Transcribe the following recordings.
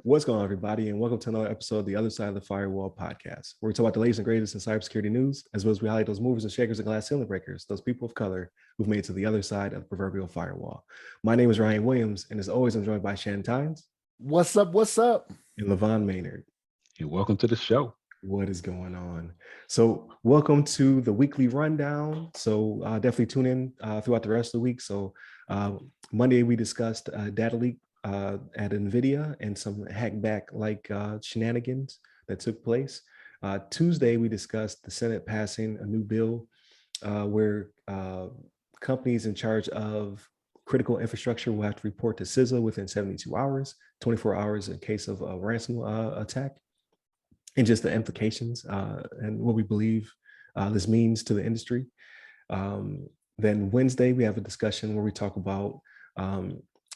What's going on, everybody, and welcome to another episode of the Other Side of the Firewall podcast, where we talk about the latest and greatest in cybersecurity news, as well as we highlight those movers and shakers and glass ceiling breakers, those people of color who've made it to the other side of the proverbial firewall. My name is Ryan Williams, and as always, I'm joined by Shannon Tynes. What's up? What's up? And Levon Maynard. And welcome to the show. What is going on? So welcome to the weekly rundown. So definitely tune in throughout the rest of the week. So Monday, we discussed data leak at NVIDIA and some hackback-like shenanigans that took place. Tuesday, we discussed the Senate passing a new bill where companies in charge of critical infrastructure will have to report to CISA within 72 hours, 24 hours in case of a ransom attack, and just the implications and what we believe this means to the industry. Then Wednesday, we have a discussion where we talk about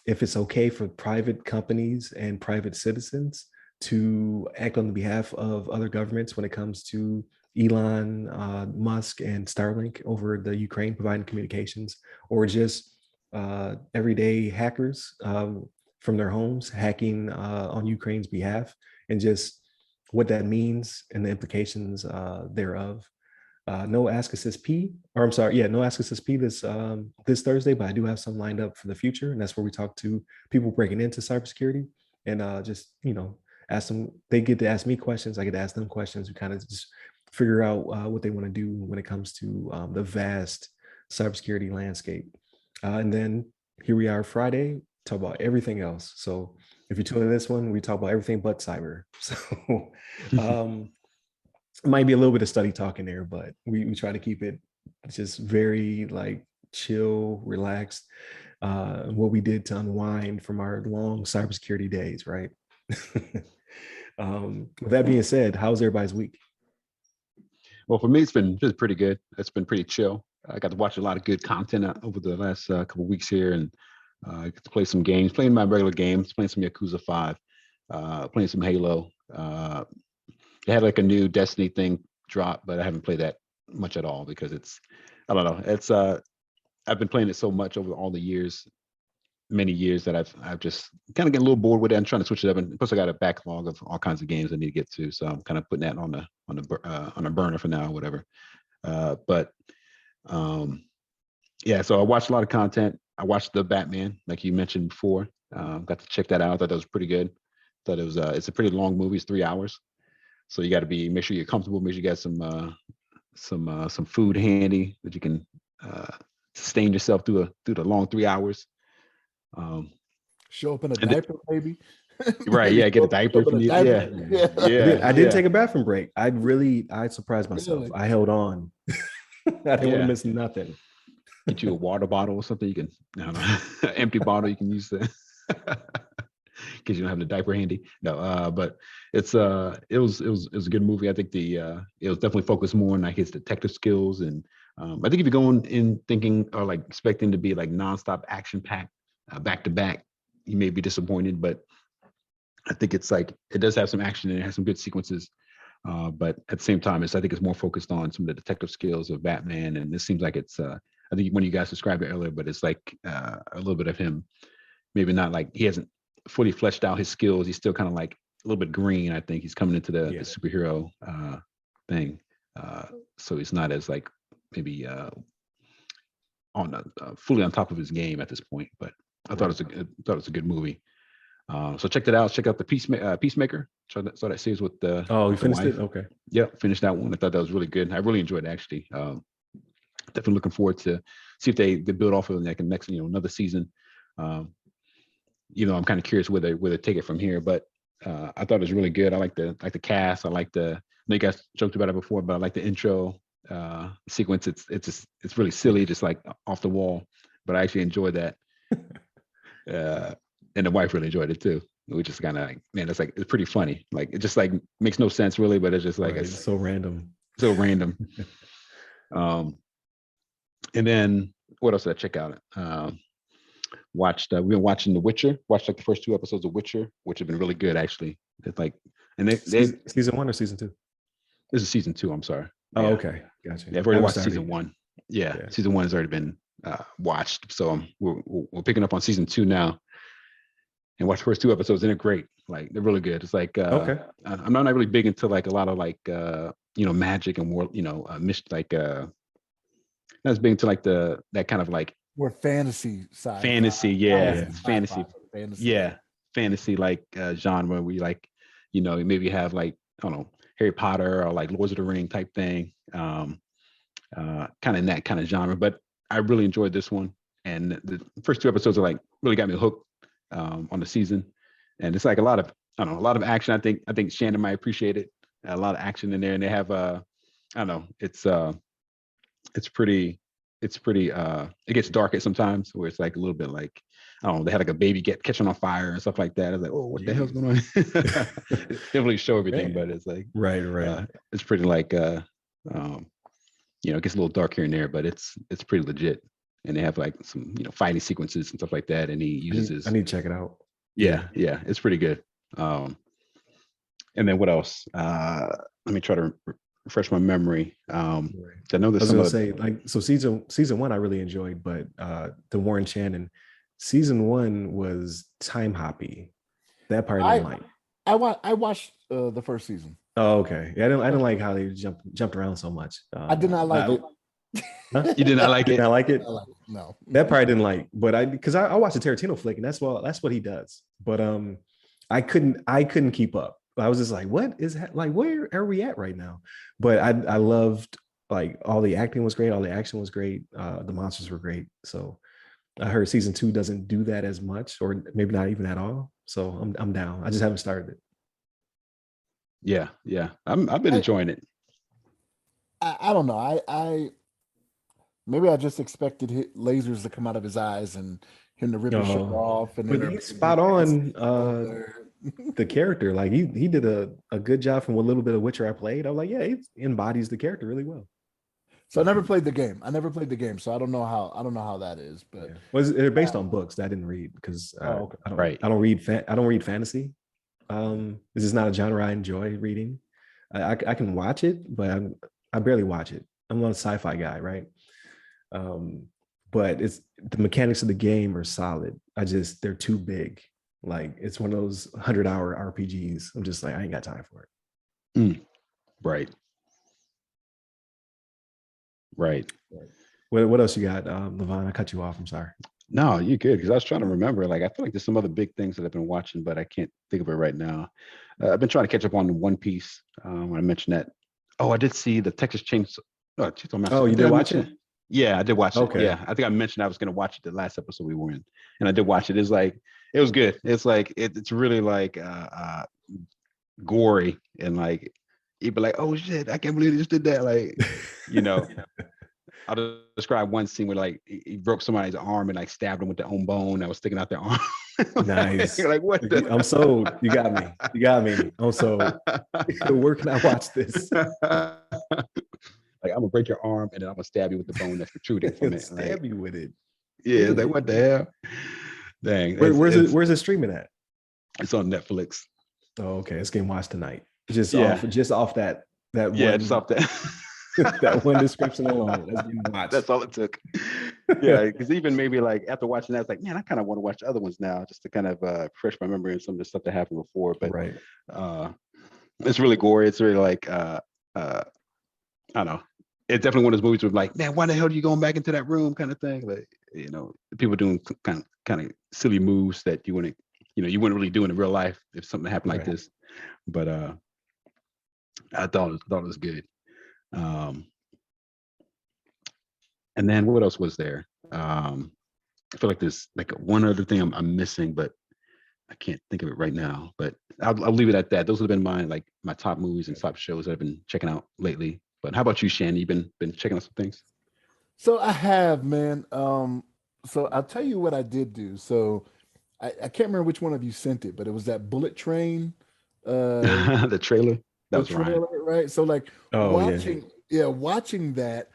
if it's okay for private companies and private citizens to act on the behalf of other governments when it comes to Elon Musk and Starlink over the Ukraine providing communications, or just everyday hackers from their homes hacking on Ukraine's behalf, and just what that means and the implications thereof. No Ask Us SP, or I'm sorry, no Ask Us SP this Thursday, but I do have some lined up for the future, and that's where we talk to people breaking into cybersecurity and just ask them. They get to ask me questions, I get to ask them questions. We kind of just figure out what they want to do when it comes to the vast cybersecurity landscape. And then here we are Friday, talk about everything else. So if you're tuning in this one, we talk about everything but cyber. So might be a little bit of study talk in there, but we try to keep it just very chill, relaxed. What we did to unwind from our long cybersecurity days, right? With that being said, how's everybody's week? Well, for me, it's been just pretty good. It's been pretty chill. I got to watch a lot of good content over the last couple of weeks here, and I get to play some games, playing my regular games, playing some Yakuza 5, playing some Halo. They had a new Destiny thing drop, but I haven't played that much at all because I don't know. It's I've been playing it so much over all the years, many years, that I've just kind of getting a little bored with it. I'm trying to switch it up, and plus I got a backlog of all kinds of games I need to get to, so I'm kind of putting that on a burner for now, or whatever. So I watched a lot of content. I watched the Batman, like you mentioned before. Got to check that out. I thought that was pretty good. Thought it was it's a pretty long movie. It's 3 hours. So you got to make sure you're comfortable. Make sure you got some food handy that you can sustain yourself through the long 3 hours. Show up in a diaper, baby. Right? Yeah, get a diaper if you need. Yeah. I did take a bathroom break. I surprised myself. Really? I held on. I didn't want to miss nothing. Get you a water bottle or something. You can, an empty bottle you can use there. Because you don't have the diaper handy. No, but it was a good movie. I think it was definitely focused more on his detective skills, and I think if you're going in thinking or expecting to be nonstop action packed back to back, you may be disappointed. But I think it's it does have some action and it has some good sequences. But at the same time, I think it's more focused on some of the detective skills of Batman, and this seems like it's. I think when you guys described it earlier, but it's a little bit of him, maybe not he hasn't fully fleshed out his skills. He's still kind of a little bit green. I think he's coming into the superhero thing, so he's not as maybe fully on top of his game at this point. But I thought it was a good movie. So check that out. Check out the Peacemaker. So that series with the you finished it? Okay. Yeah, finished that one. I thought that was really good. I really enjoyed it, actually. Definitely looking forward to see if they build off of it next another season. I'm kind of curious where they take it from here, but I thought it was really good. I like the cast. I know you guys joked about it before, but I like the intro sequence. It's really silly, just off the wall, but I actually enjoyed that. And the wife really enjoyed it too. We just kind of it's pretty funny. It just makes no sense really, but it's just it's so random. So random. And then what else did I check out? We've been watching The Witcher. Watched the first 2 episodes of Witcher, which have been really good actually. It's and they season 1 or season 2? This is season 2. I'm sorry. Oh, okay, gotcha. Yeah, I've already watched season 1. Yeah, season 1 has already been watched. So we're picking up on season 2 now, and watched the first 2 episodes, and they're great. Like they're really good. It's like Okay. I'm not really big into like a lot of like magic and war, not as big into like that kind of like More fantasy side. fantasy, it's fantasy, Fantasy. fantasy like genre. We like, maybe have like, I don't know, Harry Potter or like Lords of the Ring type thing, kind of in that kind of genre. But I really enjoyed this one, and the first 2 episodes are like really got me hooked on the season, and it's like a lot of, I don't know, a lot of action. I think Shannon might appreciate it. A lot of action in there, and they have I don't know, it's pretty it gets dark at sometimes where it's like a little bit like, I don't know, they had like a baby catching on fire and stuff like that. I was like, oh, what the hell's going on? They didn't really show everything, but it's like Right. it's pretty like it gets a little dark here and there, but it's pretty legit. And they have like some fighting sequences and stuff like that. And he uses I need to check it out. yeah, it's pretty good. And then what else? Let me try to refresh my memory. I know there's I was some gonna say, like, so season 1 I really enjoyed, but the Warren Shannon season 1 was time hoppy. That part I didn't like. I watched the first season. Oh, okay. Yeah, I didn't like how they jumped around so much. I did not like it. Huh? You did not like it? Did not like it? No. That part I didn't like, but because I watched a Tarantino flick, and that's what he does. But I couldn't keep up. I was just like, what is like, where are we at right now? But I loved, like, all the acting was great, all the action was great, the monsters were great. So I heard season 2 doesn't do that as much, or maybe not even at all. So I'm down. I just haven't started it. Yeah. I've been enjoying it. I don't know. I maybe I just expected lasers to come out of his eyes and him to rip his shirt off. And but he's spot on the character. Like he did a good job from what little bit of Witcher I played. I was like, yeah, he embodies the character really well. So I never played the game. So I don't know how that is. But they're based on books that I didn't read because okay. I don't read fantasy. This is not a genre I enjoy reading. I can watch it, but I barely watch it. I'm not a sci-fi guy, right? But it's the mechanics of the game are solid. They're too big. Like it's one of those 100-hour RPGs. I'm just like, I ain't got time for it. Right. What else you got, Levon? I cut you off. I'm sorry. No, you're good, because I was trying to remember. Like, I feel like there's some other big things that I've been watching, but I can't think of it right now. I've been trying to catch up on One Piece. When I mentioned that. Oh, I did see the Texas Chainsaw. Oh, you did watch it? Yeah, I did watch Okay. it. Yeah, I think I mentioned I was going to watch it the last episode we were in, and I did watch it. It's like, it was good. It's like it's really like gory, and like you'd be like, oh shit, I can't believe they just did that. Like, I'll describe one scene where like he broke somebody's arm and like stabbed him with their own bone that was sticking out their arm. Nice. You're like, what? I'm sold. You got me. I'm sold. Where can I watch this? Like, I'm gonna break your arm and then I'm gonna stab you with the bone that's protruding from it. Stab you with it. Yeah, like what the hell? Dang. Where's it streaming at? It's on Netflix. Oh, okay. It's getting watched tonight. Just off that just off that. that one description alone. That's all it took. Yeah, because even maybe like after watching that, it's like, man, I kind of want to watch other ones now, just to kind of refresh my memory and some of the stuff that happened before. But it's really gory. It's really like I don't know. It's definitely one of those movies where like, man, why the hell are you going back into that room, kind of thing. Like, people doing kind of silly moves that you wouldn't really do in real life if something happened like this. But I thought it was good. And then what else was there? I feel like there's like one other thing I'm missing, but I can't think of it right now. But I'll leave it at that. Those have been my top movies and top shows that I've been checking out lately. But how about you, Shannon? You've been checking out some things? So I have, man. So I'll tell you what I did do. So I can't remember which one of you sent it, but it was that Bullet Train. The trailer. That was trailer, right? So like watching that,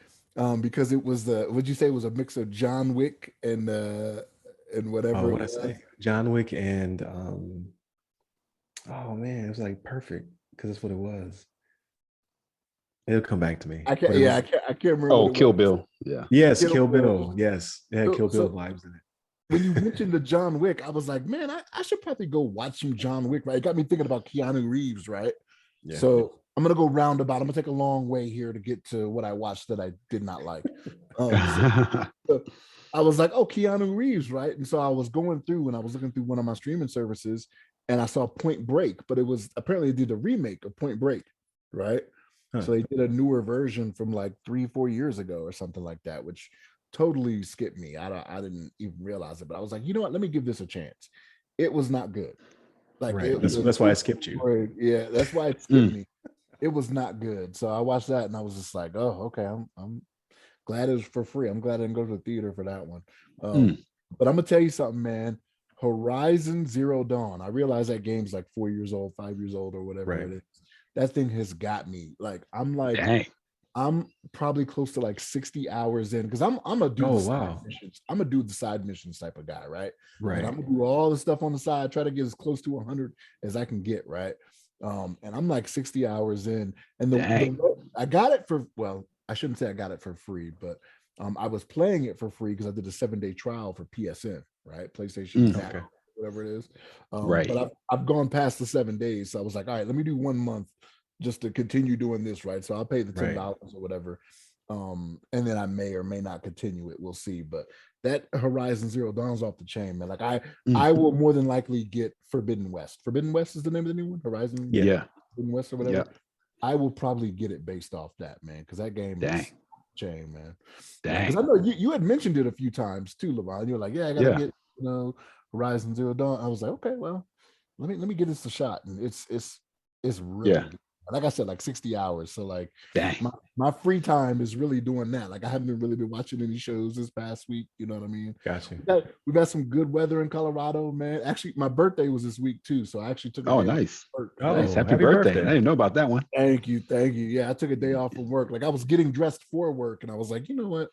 because it was would you say it was a mix of John Wick and whatever. What I say? John Wick and oh man, it was like perfect because that's what it was. It'll come back to me. I can't. But it Yeah, was, I can't remember. Oh, what it Kill was. Bill. Yeah. yes, Kill Kill Bill. Bill. Yes, it had Kill Bill vibes in it. When you mentioned the John Wick, I was like, man, I should probably go watch some John Wick. Right, it got me thinking about Keanu Reeves. Right, Yeah. so I'm gonna go roundabout. I'm gonna take a long way here to get to what I watched that I did not like. So I was like, oh, Keanu Reeves, right? And so I was going through and I was looking through one of my streaming services and I saw Point Break, but it was apparently they did a remake of Point Break, right? Huh. So they did a newer version from like 3-4 years ago or something like that, which totally skipped me. I didn't even realize it, but I was like, you know what? Let me give this a chance. It was not good. Like Right. That's why I skipped you. Yeah, that's why it skipped me. It was not good. So I watched that and I was just like, oh, okay, I'm glad it was for free. I'm glad I didn't go to the theater for that one. But I'm gonna tell you something, man. Horizon Zero Dawn. I realize that game's like 4 years old, 5 years old, or whatever it is. That thing has got me. Like Dang. I'm probably close to like 60 hours in because I'm a do missions. I'm a do the side missions type of guy, right? Right. Like I'm gonna do all the stuff on the side, try to get as close to 100 as I can get, right? And I'm like 60 hours in, and I got it for, well, I shouldn't say I got it for free, but I was playing it for free because I did a 7-day trial for PSN, right? PlayStation, whatever it is. Right. But I've gone past the 7 days, so I was like, all right, let me do 1 month just to continue doing this, right? So I'll pay the $10 or whatever, and then I may or may not continue it. We'll see. But that Horizon Zero Dawn's off the chain, man. Like I will more than likely get Forbidden West. Forbidden West is the name of the new one. Horizon, Forbidden West or whatever. Yeah. I will probably get it based off that, man, because that game is chain, man. Dang. Because I know you had mentioned it a few times too, Levon. You're like, yeah, I gotta get Horizon Zero Dawn. I was like, okay, well, let me get this a shot, and it's really good. Like I said, like 60 hours. So like my free time is really doing that. Like I haven't really been watching any shows this past week. You know what I mean? Gotcha. We've got some good weather in Colorado, man. Actually, my birthday was this week too. So I actually took a day nice. Nice. Happy birthday. I didn't know about that one. Thank you. Yeah, I took a day off from work. Like I was getting dressed for work and I was like, you know what?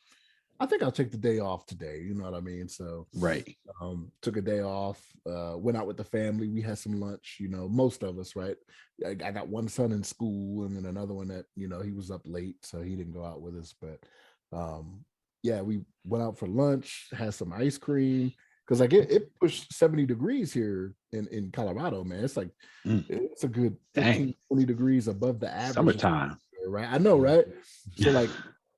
I think I'll take the day off today. You know what I mean? So took a day off, went out with the family. We had some lunch, most of us, right? I got one son in school and then another one that, he was up late, so he didn't go out with us. But we went out for lunch, had some ice cream. Because like it pushed 70 degrees here in Colorado, man. It's like it's a good 15, 20 degrees above the average. Summertime. Right? I know, right? So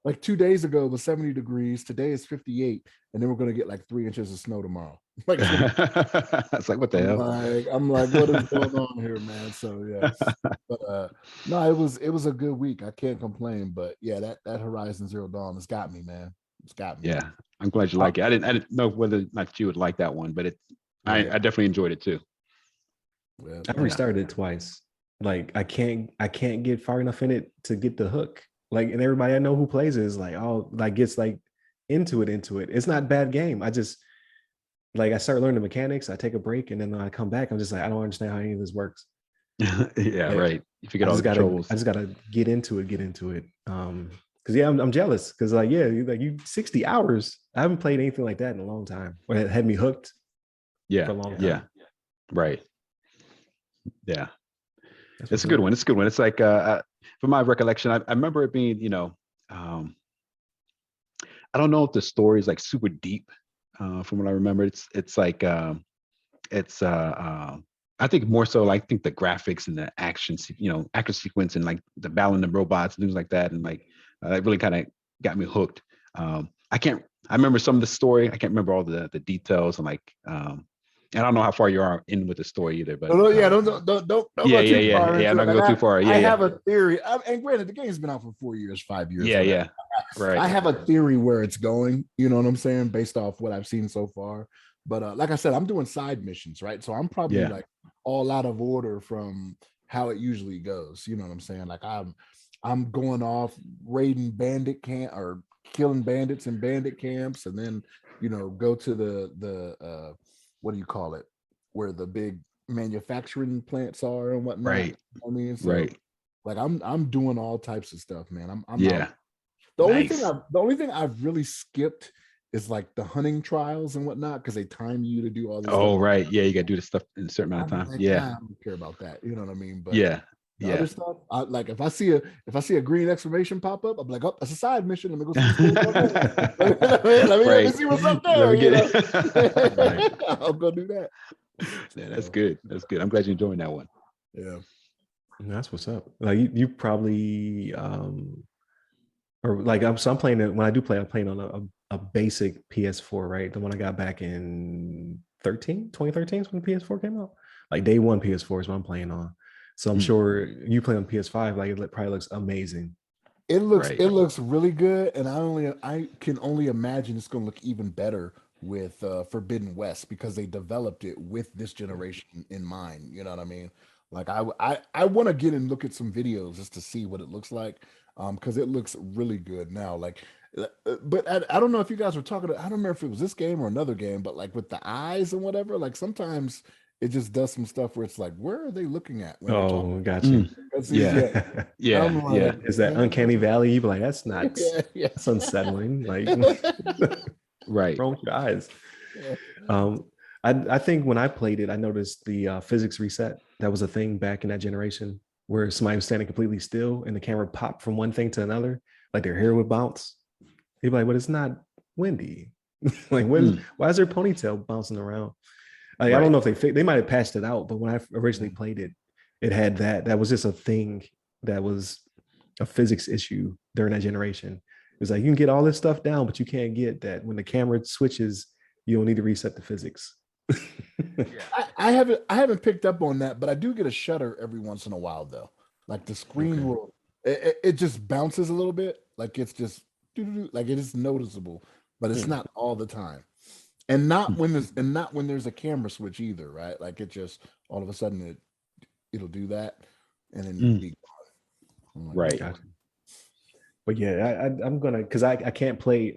like 2 days ago it was 70 degrees. Today is 58, and then we're gonna get like 3 inches of snow tomorrow. Like it's like, what the hell? I'm like, what is going on here, man? So yeah. But no, it was a good week. I can't complain. But yeah, that Horizon Zero Dawn has got me, man. It's got me. Yeah, I'm glad you like it. I didn't know whether or not you would like that one, but I definitely enjoyed it too. Yeah, I restarted it twice. Like I can't get far enough in it to get the hook. Like, and everybody I know who plays it is like, oh, like gets like into it. It's not a bad game. I just like I start learning the mechanics. I take a break, and then when I come back, I'm just like, I don't understand how any of this works. Right. You forget all the controls. I just gotta get into it. Because I'm jealous. Because like you 60 hours. I haven't played anything like that in a long time. Or it had me hooked. Yeah. For a long time. Yeah. Right. Yeah. It's a good one. It's a good one. It's like from my recollection, I remember it being, I don't know if the story is like super deep. From what I remember, it's like I think more so like, I think the graphics and the action sequence and like the battling the robots and things like that, and like it really kind of got me hooked. I remember some of the story. I can't remember all the details, and like I don't know how far you are in with the story either, but don't go too far. I'm not gonna go too far. I have a theory, and granted, the game's been out for 4 years, 5 years. Yeah. Right. I have a theory where it's going. You know what I'm saying, based off what I've seen so far. But like I said, I'm doing side missions, right? So I'm probably like all out of order from how it usually goes. You know what I'm saying? Like I'm going off raiding bandit camp or killing bandits in bandit camps, and then go to the what do you call it, where the big manufacturing plants are and whatnot. Right. I mean, so, right. Like I'm doing all types of stuff, man. I'm yeah. The only thing I've really skipped is like the hunting trials and whatnot, because they time you to do all this. Oh, stuff. Right. Yeah, you got to do the stuff in a certain amount of time. Like, yeah. I don't care about that. You know what I mean? But yeah. The other stuff, like if I see a green exclamation pop up, I'm like, oh, that's a side mission. Let me go see what's going on there. Let me see what's up there. Let me get it. Right. I'll go do that. Yeah, that's good. That's good. I'm glad you're enjoying that one. Yeah. That's what's up. Like you probably or like I'm playing it when I do play, I'm playing on a basic PS4, right? The one I got back in 2013 is when the PS4 came out. Like day one PS4 is what I'm playing on. So I'm sure you play on PS5, like it probably looks amazing. It looks really good, and I can only imagine it's going to look even better with Forbidden West because they developed it with this generation in mind. You know what I mean? Like I want to get and look at some videos just to see what it looks like, because it looks really good now. Like, but I don't know if you guys were talking. I don't remember if it was this game or another game, but like with the eyes and whatever, like sometimes it just does some stuff where it's like, where are they looking at? When they're talking? Gotcha. Yeah. Like, Is that uncanny valley? You be like, that's not. Yeah. That's unsettling. Like, right. wrong with your eyes. I think when I played it, I noticed the physics reset. That was a thing back in that generation where somebody was standing completely still and the camera popped from one thing to another, like their hair would bounce. You'd be like, but it's not windy. Like, why is their ponytail bouncing around? Like, I don't know if they might have patched it out, but when I originally played it, it had that was just a thing that was a physics issue during that generation. It was like, you can get all this stuff down, but you can't get that when the camera switches, you don't need to reset the physics. I haven't picked up on that, but I do get a shudder every once in a while though. Like the screen will it just bounces a little bit, like it's just like it is noticeable, but it's not all the time. And not when there's a camera switch either, right? Like it just all of a sudden it'll do that and then be gone. Like, right. Gotcha. But yeah, I'm gonna because I can't play.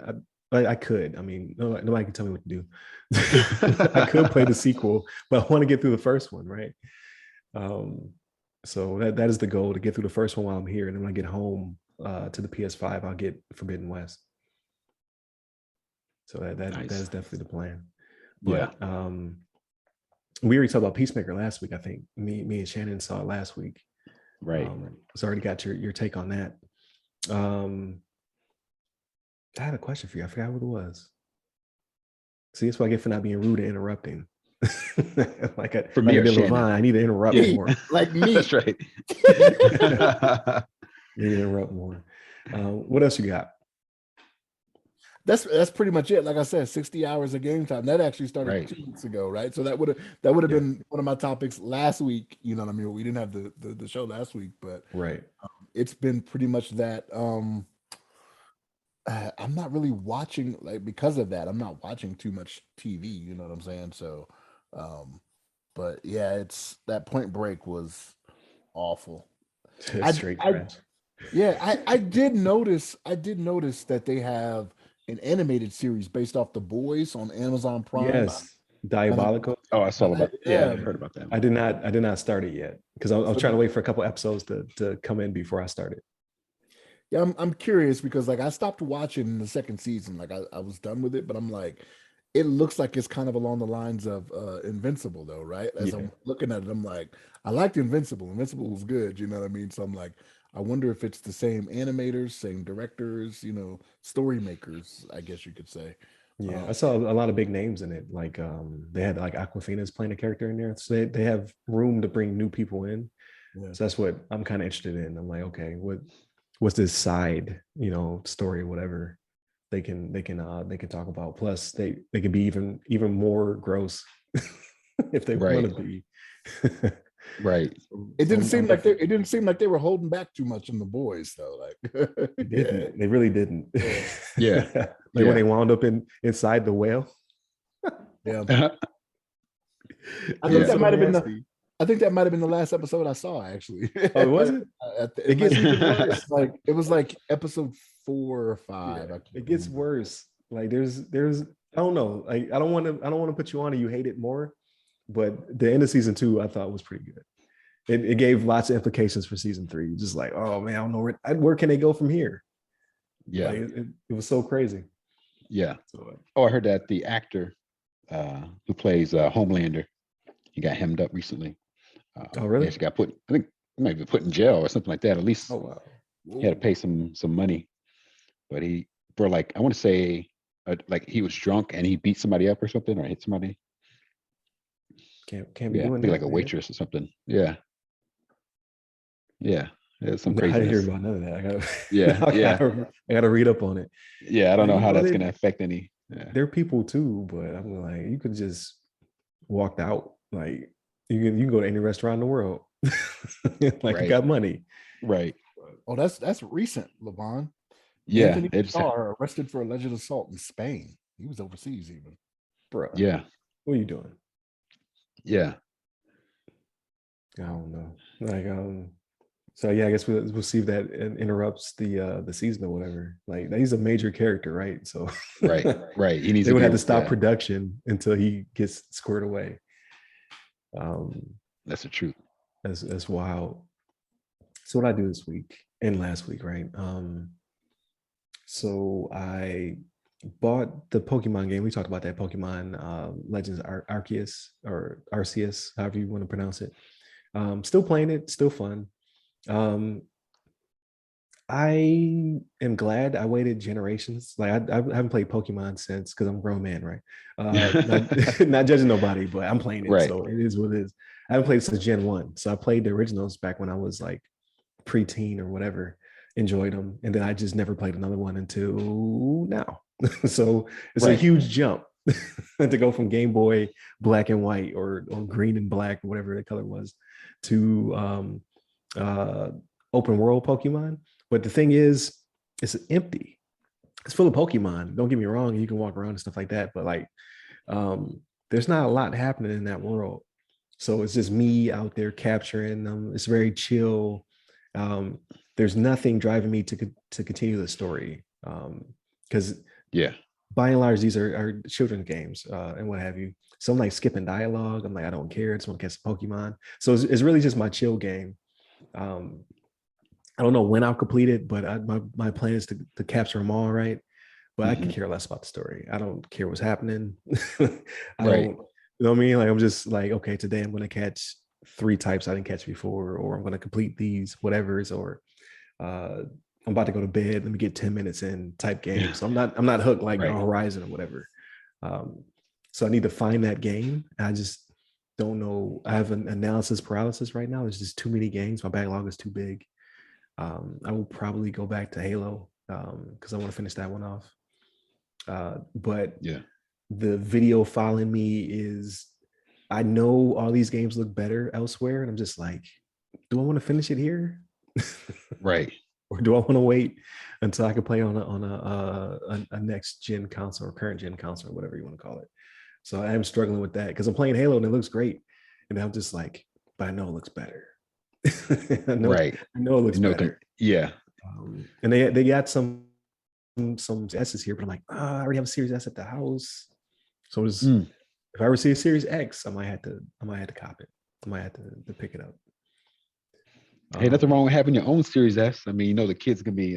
I could. I mean, nobody can tell me what to do. I could play the sequel, but I want to get through the first one, right? So that is the goal, to get through the first one while I'm here, and then when I get home to the PS5, I'll get Forbidden West. So that is definitely the plan. But we already talked about Peacemaker last week. I think me and Shannon saw it last week. Right. So I already got your take on that. I had a question for you. I forgot what it was. See, that's what I get for not being rude and interrupting. For me, I need to interrupt more. Like me. That's right. You need to interrupt more. What else you got? That's pretty much it. Like I said, 60 hours of game time. That actually started 2 weeks ago, right? So that would have been one of my topics last week. You know what I mean? We didn't have the show last week, but it's been pretty much that. I'm not really watching, like, because of that. I'm not watching too much TV. You know what I'm saying? So, but yeah, it's that Point Break was awful. Straight trash. Yeah, I did notice that they have an animated series based off The Boys on Amazon Prime. Yes, Diabolical. I saw about. Yeah, I heard about that. I did not start it yet because I was trying to wait for a couple episodes to come in before I started. Yeah, I'm curious because like I stopped watching the second season. Like I was done with it, but I'm like, it looks like it's kind of along the lines of Invincible though, right? As I'm looking at it, I'm like, I liked Invincible. Invincible was good, you know what I mean? So I'm like, I wonder if it's the same animators, same directors, you know, story makers, I guess you could say. Yeah, I saw a lot of big names in it. Like they had like Aquafina's playing a character in there. So they have room to bring new people in. Yeah. So that's what I'm kind of interested in. I'm like, okay, what's this side, you know, story, whatever they can talk about. Plus they can be even more gross if they want to be. Right. It didn't seem like they were holding back too much in The Boys though. Like they really didn't. Yeah. When they wound up inside the whale. Yeah. I think that might have been the last episode I saw actually. Oh, was it? It gets even worse. Like it was like episode 4 or 5. Yeah, it gets worse. Like there's I don't know. Like I don't want to put you on and you hate it more. But the end of season 2, I thought was pretty good. It gave lots of implications for season 3. Just like, oh man, I don't know where can they go from here? Yeah, like, it was so crazy. Yeah. I heard that the actor who plays Homelander, he got hemmed up recently. Oh really? He got put. I think might be put in jail or something like that. At least Oh wow. he had to pay some money. But he, for like, I want to say, like he was drunk and he beat somebody up or something, or hit somebody. Can't be Yeah, doing be that, like a man. waitress or something. Yeah, yeah, some No, I didn't hear craziness. about none of that. Yeah, yeah, I gotta read up on it. yeah. I don't know You how know, that's gonna affect any. Yeah, they're people too, but I'm like, you could just walked out. Like you can go to any restaurant in the world. Like you right, got money. right. Oh, that's recent, Levon. Yeah, Anthony it's Starr arrested for alleged assault in Spain. He was overseas even. Bro, yeah, what are you doing? yeah, I don't know. Like so yeah, I guess we'll see if that interrupts the season or whatever. Like he's a major character, right? So right, right. He needs they to would be. have to stop Yeah, production until he gets squared away. that's the truth. That's wild. So what I do this week and last week, right? So I bought the Pokemon game. We talked about that Pokemon Legends Arceus or Arceus, however you want to pronounce it. Still playing it, still fun. Um, I am glad I waited generations. Like I haven't played Pokemon since because I'm a grown man, right? Not judging nobody, but I'm playing it, Right. so it is what it is. I haven't played since Gen 1. So I played the originals back when I was like preteen or whatever, enjoyed them. And then I just never played another one until now. So it's a Right. huge jump to go from Game Boy black and white or green and black, whatever the color was, to uh, open world Pokemon. But the thing is, it's empty. It's full of Pokemon. Don't get me wrong, you can walk around and stuff like that, but like there's not a lot happening in that world. So it's just me out there capturing them. It's very chill. There's nothing driving me to continue the story. Because yeah, by and large, these are children's games and what have you. So I'm like skipping dialogue. I'm like, I don't care. I just want to catch some Pokemon. So it's really just my chill game. I don't know when I'll complete it, but my plan is to capture them all, right? But I can care less about the story. I don't care what's happening. I don't, you know what I mean? Like I'm just like, okay, today I'm gonna catch 3 types I didn't catch before, or I'm gonna complete these whatevers, or I'm about to go to bed. Let me get 10 minutes in type game. So I'm not hooked like Horizon or whatever. So I need to find that game. I just don't know. I have an analysis paralysis right now. There's just too many games. My backlog is too big. I will probably go back to Halo because I want to finish that one off. But the video file in me is, I know all these games look better elsewhere, and I'm just like, do I want to finish it here? Right. Or do I want to wait until I can play on a next gen console or current gen console or whatever you want to call it? So I am struggling with that because I'm playing Halo and it looks great, and I'm just like, but I know it looks better. I know it looks better. Yeah. And they got some S's here, but I'm like, I already have a Series S at the house. So if I ever see a Series X, I might have to cop it. I might have to pick it up. Hey, nothing wrong with having your own Series S. I mean, the kids can be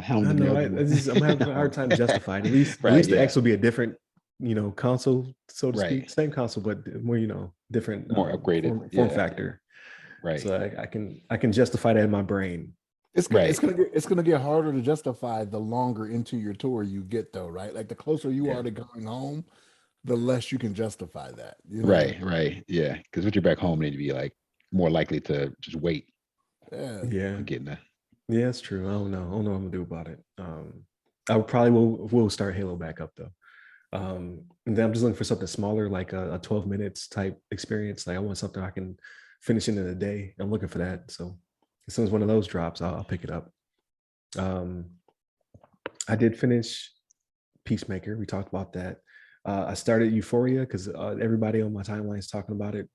hounding you. I'm having a hard time justifying. At least the X will be a different, console, so to speak. Same console, but more, different, more upgraded form factor. Right. So I can justify that in my brain. It's gonna get harder to justify the longer into your tour you get, though, right? Like the closer you are to going home, the less you can justify that. Right. Yeah, because when you're back home, then you'd be like more likely to just wait. Yeah. Getting that. Yeah, it's true. I don't know what I'm gonna do about it. I probably will start Halo back up though. And then I'm just looking for something smaller, like a 12 minutes type experience. Like I want something I can finish in a day. I'm looking for that. So as soon as one of those drops, I'll pick it up. I did finish Peacemaker. We talked about that. I started Euphoria because everybody on my timeline is talking about it.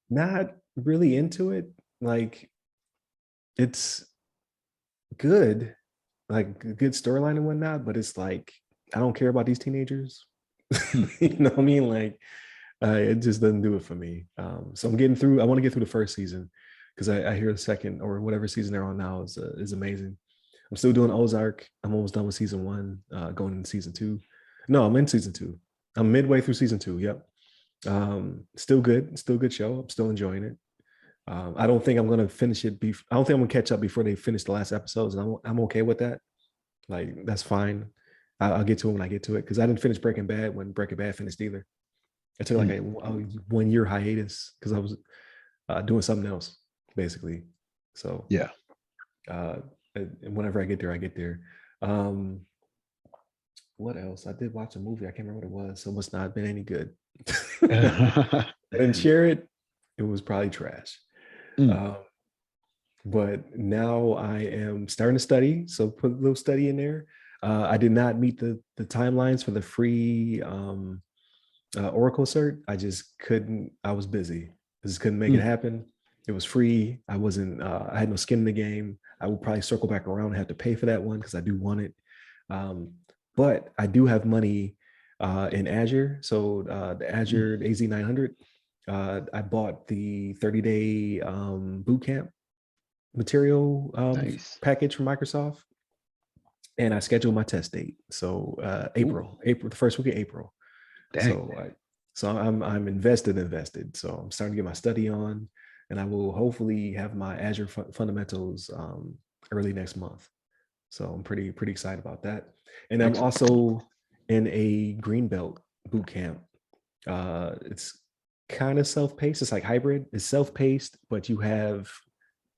Not really into it. Like it's good, like good storyline and whatnot, but it's like I don't care about these teenagers. You know what I mean? Like it just doesn't do it for me. So I'm getting through. I want to get through the first season because I hear the second or whatever season they're on now is amazing. I'm still doing Ozark. I'm almost done with season 1. Going into season 2. No, I'm in season 2. I'm midway through season 2. Yep. Still good show. I'm still enjoying it. I don't think I'm gonna finish it. I don't think I'm gonna catch up before they finish the last episodes, and I'm okay with that. Like that's fine. I'll get to it when I get to it because I didn't finish Breaking Bad when Breaking Bad finished either. I took like a 1 year hiatus because I was doing something else basically. So yeah. And whenever I get there, I get there. What else? I did watch a movie. I can't remember what it was. So it must not have been any good. I didn't share it. It was probably trash. But now I am starting to study. So put a little study in there. I did not meet the timelines for the free Oracle cert. I just couldn't. I was busy. I just couldn't make it happen. It was free. I wasn't. I had no skin in the game. I will probably circle back around and have to pay for that one because I do want it. But I do have money in Azure. So the Azure AZ900. I bought the 30-day boot camp material package from Microsoft, and I scheduled my test date. So April, the first week of April. Dang. So I'm invested. So I'm starting to get my study on, and I will hopefully have my Azure fundamentals early next month. So I'm pretty excited about that. And I'm also in a Greenbelt boot camp. It's kind of self-paced. It's like hybrid. It's self-paced, but you have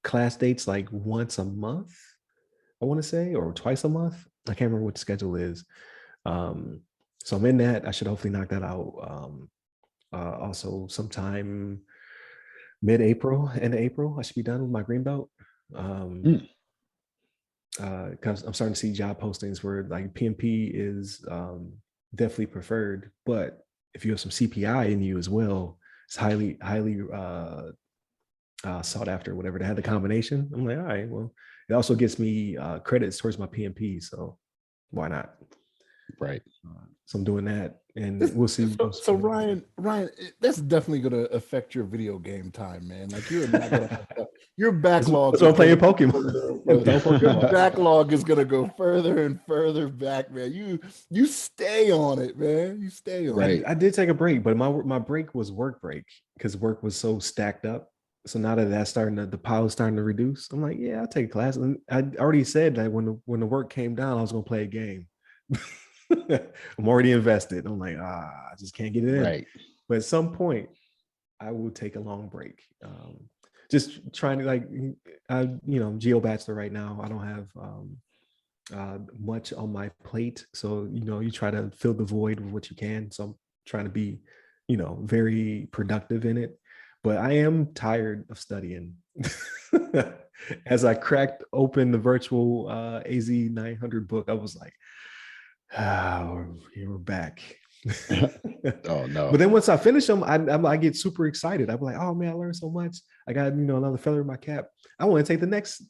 class dates like once a month, I want to say, or twice a month. I can't remember what the schedule is. So I'm in that. I should hopefully knock that out. Also sometime mid-April, end of April, I should be done with my Greenbelt. Because I'm starting to see job postings where like PMP is definitely preferred, but if you have some CPI in you as well, it's highly sought after. Whatever they had the combination, I'm like, all right, well, it also gets me credits towards my PMP, so why not? Right. So I'm doing that, and we'll see. So Ryan, that's definitely going to affect your video game time, man. Like you're not going to your backlog. That's why I'm playing Pokemon. Your backlog is going to go further and further back, man. You stay on it, man. You stay on it. I did take a break, but my break was work break because work was so stacked up. So now that the pile is starting to reduce, I'm like, yeah, I'll take a class. And I already said that when the work came down, I was going to play a game. I'm already invested. I'm like, I just can't get it in. Right. But at some point, I will take a long break. Just trying to Geo Bachelor right now. I don't have much on my plate. So, you try to fill the void with what you can. So I'm trying to be, very productive in it. But I am tired of studying. As I cracked open the virtual AZ900 book, I was like, we're back. Oh no! But then once I finish them, I get super excited. I'm like, oh man, I learned so much. I got another feather in my cap. I want to take the next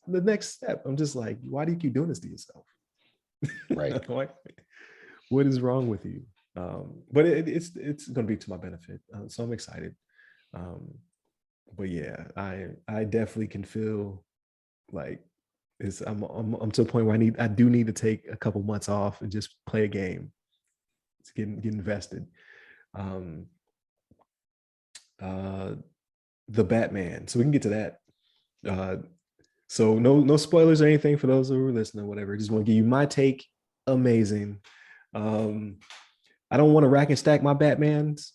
step. I'm just like, why do you keep doing this to yourself? Right. What is wrong with you? But it's going to be to my benefit. So I'm excited. But yeah, I definitely can feel like I'm to a point where I do need to take a couple months off and just play a game. It's get invested. The Batman. So we can get to that. So no spoilers or anything for those who are listening, whatever. Just want to give you my take. Amazing. I don't want to rack and stack my Batmans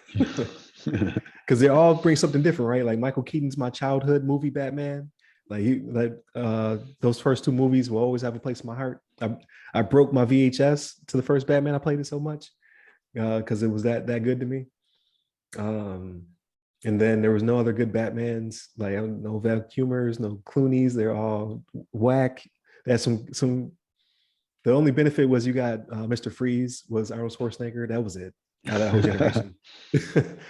because they all bring something different, right? Like Michael Keaton's my childhood movie Batman. Those first two movies will always have a place in my heart. I broke my VHS to the first Batman. I played it so much because it was that good to me. And then there was no other good Batmans, like no Val Kilmers, no Clooney's. They're all whack. That's some. The only benefit was you got Mr. Freeze was Arnold Schwarzenegger. That was it. Out of that whole generation.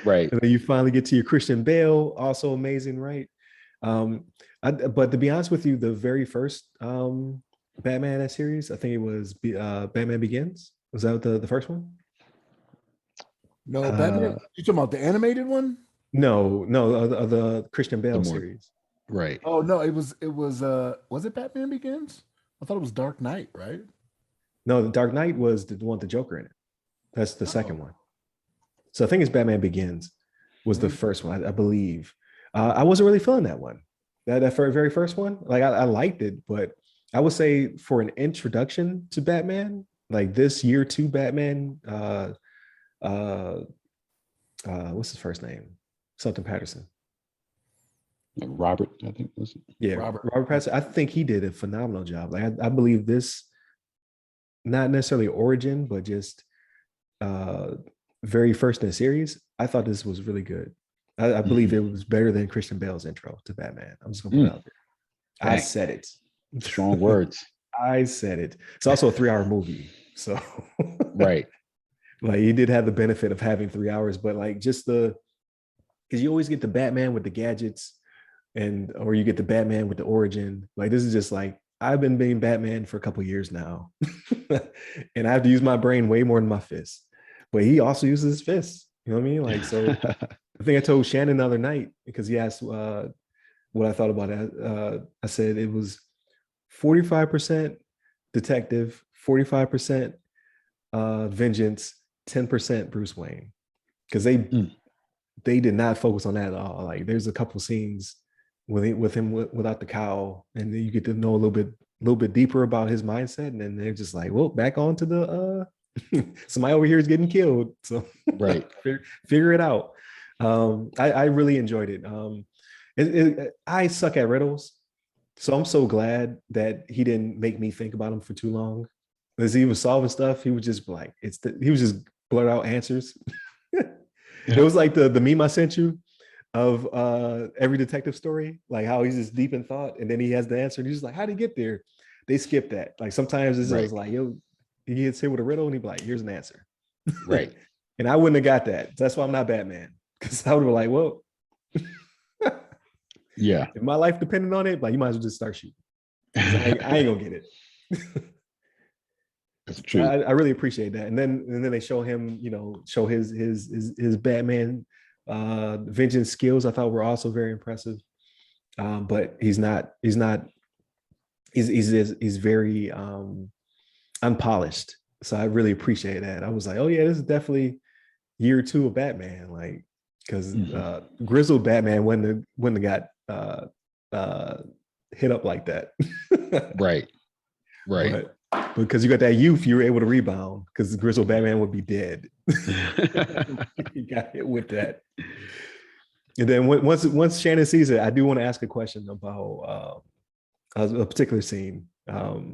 Right. And then you finally get to your Christian Bale, also amazing, right? But to be honest with you, the very first Batman that series, I think it was Batman Begins. Was that the first one? No, Batman. You talking about the animated one? No, the Christian Bale series. Right. Oh no, it was it Batman Begins? I thought it was Dark Knight, right? No, the Dark Knight was the one with the Joker in it. That's the second one. So I think it's Batman Begins was the first one, I believe. I wasn't really feeling that one. That very first one, like I liked it, but I would say for an introduction to Batman, like this year two Batman, uh, what's his first name? Something Patterson. Like Robert, I think was it? Yeah, Robert Patterson. I think he did a phenomenal job. Like I believe this, not necessarily origin, but just very first in the series. I thought this was really good. I believe it was better than Christian Bale's intro to Batman. I'm just gonna put it out there. Dang. I said it. Strong words. I said it. It's also a 3-hour movie, so right. Like he did have the benefit of having 3 hours, but like just because you always get the Batman with the gadgets, or you get the Batman with the origin. Like this is just like I've been being Batman for a couple of years now, and I have to use my brain way more than my fists. But he also uses his fists. You know what I mean? Like so. I think I told Shannon the other night because he asked what I thought about it. I said it was 45% detective, 45% vengeance, 10% Bruce Wayne, because they did not focus on that at all. Like there's a couple scenes with him without the cowl, and then you get to know a little bit deeper about his mindset, and then they're just like, well, back on to the somebody over here is getting killed, so right. figure it out. I really enjoyed it. I suck at riddles, so I'm so glad that he didn't make me think about them for too long. As he was solving stuff, he would just like he was just blurt out answers. It was like the meme I sent you of every detective story, like how he's just deep in thought, and then he has the answer, and he's just like, "How did he get there?" They skip that. Like sometimes it's just like, "Yo," he gets hit with a riddle, and he'd be like, "Here's an answer." Right. And I wouldn't have got that. That's why I'm not Batman, because I would be like, "Well." Yeah. If my life depended on it, like you might as well just start shooting. I ain't gonna get it. That's true. I really appreciate that. And then they show him, show his Batman vengeance skills. I thought were also very impressive. But he's very unpolished. So I really appreciate that. I was like, oh yeah, this is definitely year two of Batman. Like, because grizzled Batman wouldn't have got hit up like that. Right. But because you got that youth, you were able to rebound, because grizzled Batman would be dead. He got hit with that. And then once Shannon sees it, I do want to ask a question about a particular scene, a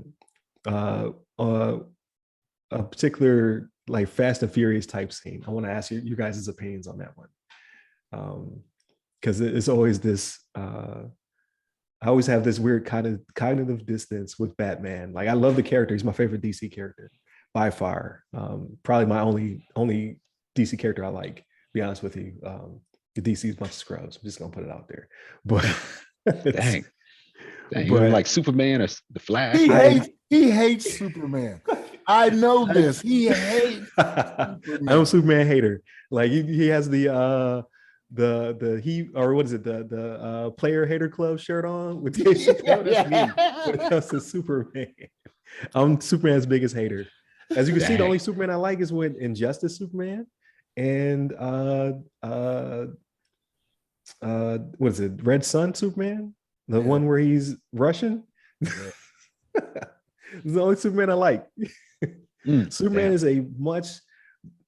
particular like Fast and Furious type scene. I want to ask you guys' opinions on that one, because it's always this. I always have this weird kind of cognitive distance with Batman. Like I love the character; he's my favorite DC character by far. Probably my only DC character I like. To be honest with you, the DC is a bunch of scrubs. I'm just gonna put it out there. But dang, you like Superman or the Flash? He hates Superman. I know this. He hates Superman. I'm a Superman hater. Like he has the player hater club shirt on with the that's me when it comes to Superman. I'm Superman's biggest hater. As you can see, the only Superman I like is with Injustice Superman and what is it, Red Sun Superman, the one where he's Russian. It's the only Superman I like. Superman is a much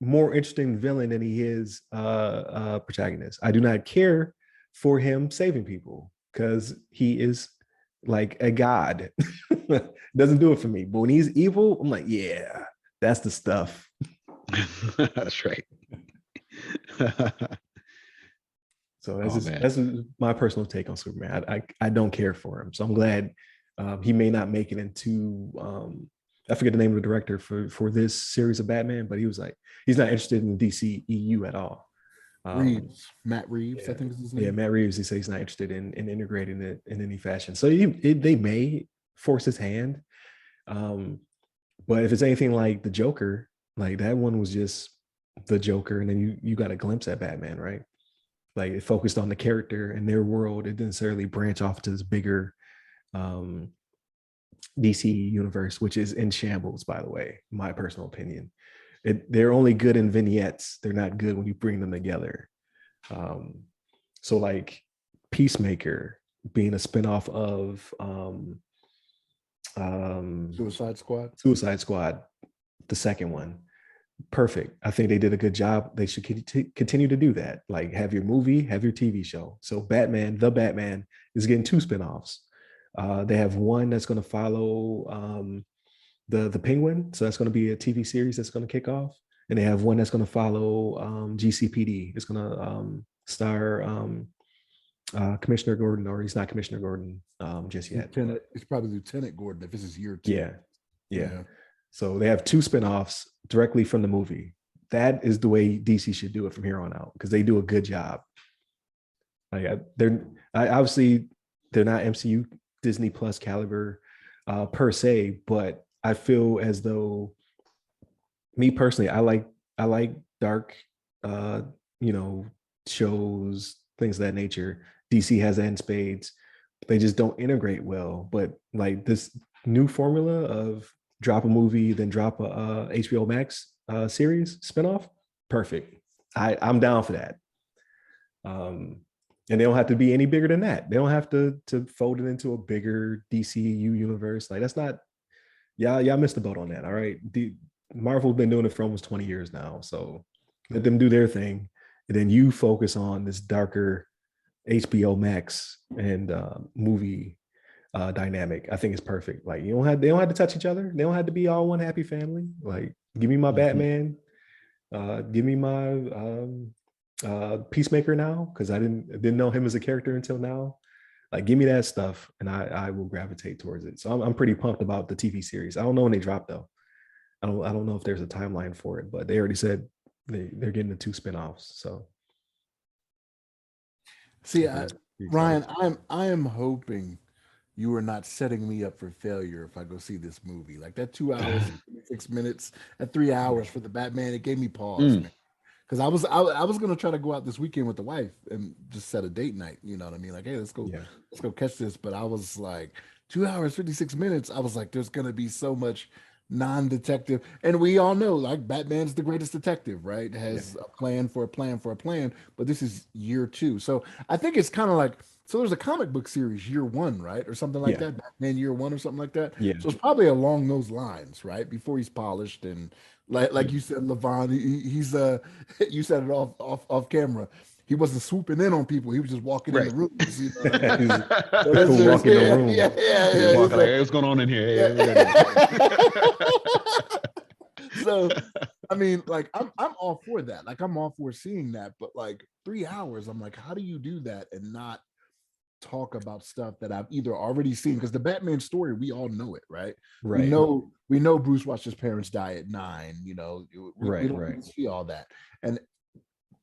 more interesting villain than he is protagonist. I do not care for him saving people because he is like a god. Doesn't do it for me. But when he's evil, I'm like, yeah, that's the stuff. That's right. So that's my personal take on Superman. I don't care for him. So I'm glad he may not make it into I forget the name of the director for this series of Batman, but he was like, he's not interested in DC EU at all. Matt Reeves, I think is his name. Yeah, Matt Reeves. He says he's not interested in integrating it in any fashion. So they may force his hand, but if it's anything like the Joker, like that one was just the Joker, and then you got a glimpse at Batman, right? Like it focused on the character and their world. It didn't necessarily branch off to this bigger DC universe, which is in shambles, by the way, my personal opinion. They're only good in vignettes. They're not good when you bring them together. So like Peacemaker being a spinoff of Suicide Squad, the second one. Perfect. I think they did a good job. They should continue to do that. Like have your movie, have your TV show. So the Batman is getting 2 spinoffs. They have one that's going to follow the Penguin. So that's going to be a TV series that's going to kick off. And they have one that's going to follow GCPD. It's going to star Commissioner Gordon, or he's not Commissioner Gordon just yet. It's probably Lieutenant Gordon if this is year 2. Yeah. So they have 2 spinoffs directly from the movie. That is the way DC should do it from here on out, because they do a good job. They're obviously not MCU Disney Plus caliber per se, but I feel as though, me personally, I like dark shows, things of that nature. DC has that in spades. They just don't integrate well. But like this new formula of drop a movie, then drop a HBO Max series spinoff, perfect. I'm down for that. And they don't have to be any bigger than that. They don't have to fold it into a bigger DCU universe. Like that's not, y'all missed the boat on that. All right. Marvel's been doing it for almost 20 years now. So let them do their thing. And then you focus on this darker HBO Max and movie dynamic. I think it's perfect. Like they don't have to touch each other. They don't have to be all one happy family. Like give me my Batman, give me my Peacemaker now, because I didn't know him as a character until now. Like give me that stuff and I will gravitate towards it. So I'm pretty pumped about the TV series. I don't know when they drop though. I don't know if there's a timeline for it, but they already said they're getting the 2 spinoffs. So see, Ryan, I am hoping you are not setting me up for failure if I go see this movie. Like that 2 hours, 6 minutes, at 3 hours for the Batman, it gave me pause, man. Because I was gonna try to go out this weekend with the wife and just set a date night. You know what I mean? Like, hey, let's go catch this. But I was like, 2 hours, 56 minutes. I was like, there's gonna be so much non-detective, and we all know like Batman's the greatest detective, right? Has a plan for a plan for a plan. But this is year 2, so I think it's kind of like, so there's a comic book series year 1, right, or something like that. Batman year 1 or something like that. So it's probably along those lines, right? Before he's polished and like you said, Levon, he's you said it off camera. He wasn't swooping in on people. He was just walking in the room. You know what I mean? Walking in the room. Yeah. Walking like, hey, what's going on in here? So, I mean, like, I'm all for that. Like, I'm all for seeing that. But like 3 hours, I'm like, how do you do that and not talk about stuff that I've either already seen? Because the Batman story, we all know it, right? We know Bruce watched his parents die at 9. You know, we don't see all that. And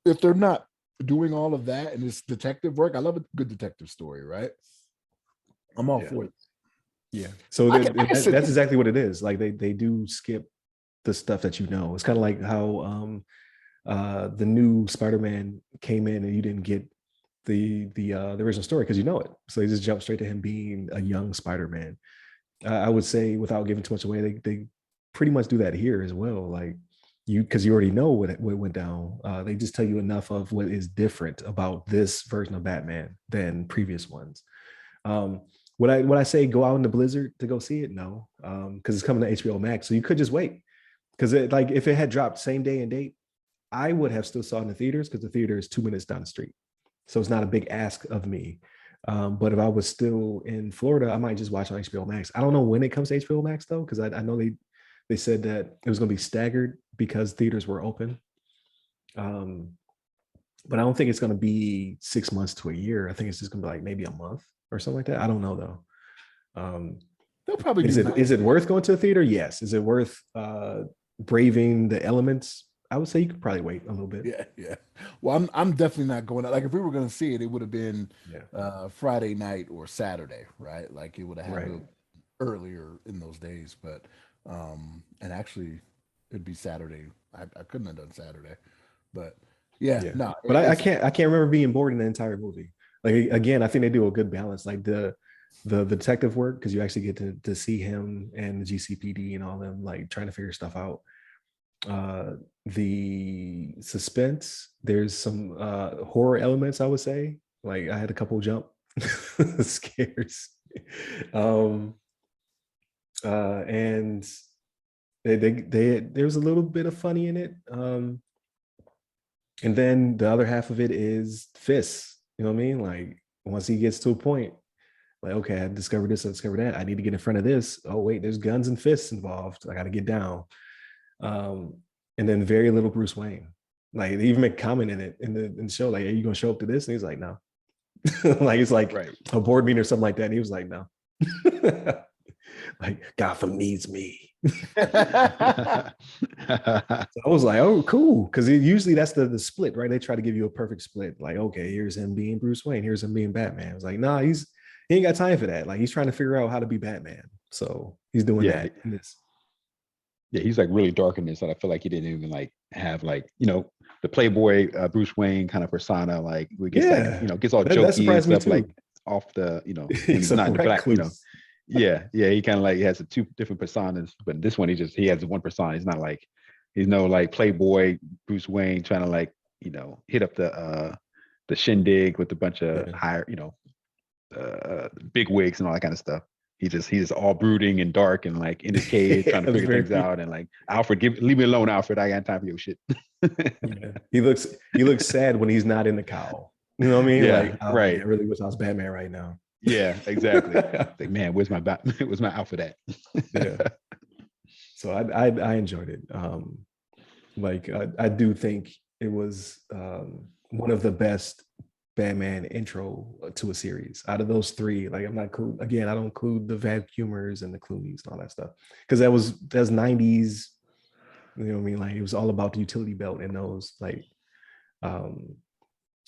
if they're not doing all of that and it's detective work, I love a good detective story, right? I'm all for it. Yeah. So that's exactly what it is. Like they do skip the stuff that you know. It's kind of like how the new Spider-Man came in and you didn't get the original story because you know it. So they just jump straight to him being a young Spider-Man. I would say, without giving too much away, they pretty much do that here as well. Like because you already know what went down. They just tell you enough of what is different about this version of Batman than previous ones. Would I say go out in the blizzard to go see it? No, because it's coming to HBO Max, so you could just wait. Because like if it had dropped same day and date, I would have still saw it in the theaters because the theater is 2 minutes down the street, so it's not a big ask of me. But if I was still in Florida, I might just watch on HBO Max. I don't know when it comes to HBO Max though, because I know they said that it was going to be staggered because theaters were open. But I don't think it's going to be 6 months to a year. I think it's just going to be like maybe a month or something like that. I don't know though. They'll probably is it worth going to a theater? Yes. Is it worth braving the elements? I would say you could probably wait a little bit. Yeah. Well, I'm definitely not going out. Like if we were going to see it, it would have been Friday night or Saturday, right? Like it would have happened earlier in those days, but and actually it'd be Saturday. I couldn't have done Saturday, but no. But I can't remember being bored in the entire movie. Like again, I think they do a good balance. Like the detective work, because you actually get to see him and the GCPD and all them like trying to figure stuff out. The suspense, there's some horror elements, I would say, Like I had a couple jump scares. And there was a little bit of funny in it. And then the other half of it is fists. You know what I mean? Like once he gets to a point, like, okay, I discovered this, I discovered that. I need to get in front of this. Oh, wait, there's guns and fists involved. I got to get down. And then very little Bruce Wayne. Like they even make a comment in it in the show, like, are you gonna show up to this? And he's like, no. Like it's like a board meeting or something like that. And he was like, no. Like Gotham needs me. So I was like, oh, cool. Because usually that's the split, right? They try to give you a perfect split. Like, okay, here's him being Bruce Wayne, here's him being Batman. I was like, nah, he ain't got time for that. Like he's trying to figure out how to be Batman. So he's doing that in this. Yeah, he's like really dark in this, and I feel like he didn't even like have like, you know, the Playboy Bruce Wayne kind of persona, like we gets like, you know, gets all jokey and stuff, like off the, you know, when he's not in the black, you know. Yeah, he kind of like has two different personas, but this one he has one persona. He's not like, he's no like Playboy Bruce Wayne trying to like, you know, hit up the shindig with a bunch of higher, you know, big wigs and all that kind of stuff. He's all brooding and dark and like in his cage trying to figure things out, and like, Alfred, leave me alone, Alfred. I got time for your shit. He looks sad when he's not in the cowl. You know what I mean? Yeah, like, I really wish I was Batman right now. Yeah, exactly. Like, man, where's my Alfred at? Yeah. So I enjoyed it. Like I do think it was one of the best Batman intro to a series out of those three. Like I'm not cool again, I don't include the Van Humors and the Clooney's and all that stuff, because that's 90s, you know what I mean? Like it was all about the utility belt and those, like I'm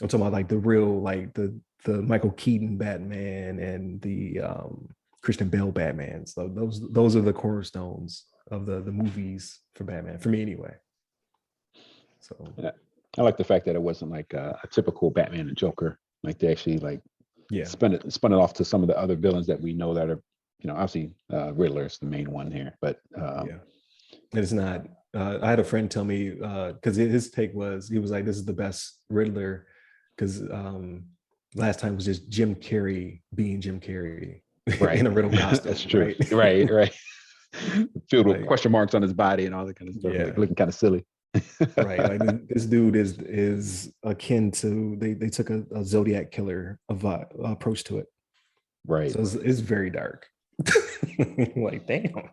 talking about like the real, like the Michael Keaton Batman and the Christian Bale Batman. So those are the cornerstones of the movies for Batman, for me anyway. So yeah. I like the fact that it wasn't like a typical Batman and Joker. Like they actually like spun it off to some of the other villains that we know that are, you know, obviously Riddler is the main one here, but it's not. I had a friend tell me, because his take was, he was like, this is the best Riddler, because last time was just Jim Carrey being Jim Carrey, right, in a Riddle costume. That's true. Right. right. Filled with question marks on his body and all that kind of stuff, like looking kind of silly. Right, like this dude is akin to, they took a Zodiac killer approach to it, right? So it's very dark. Like, damn.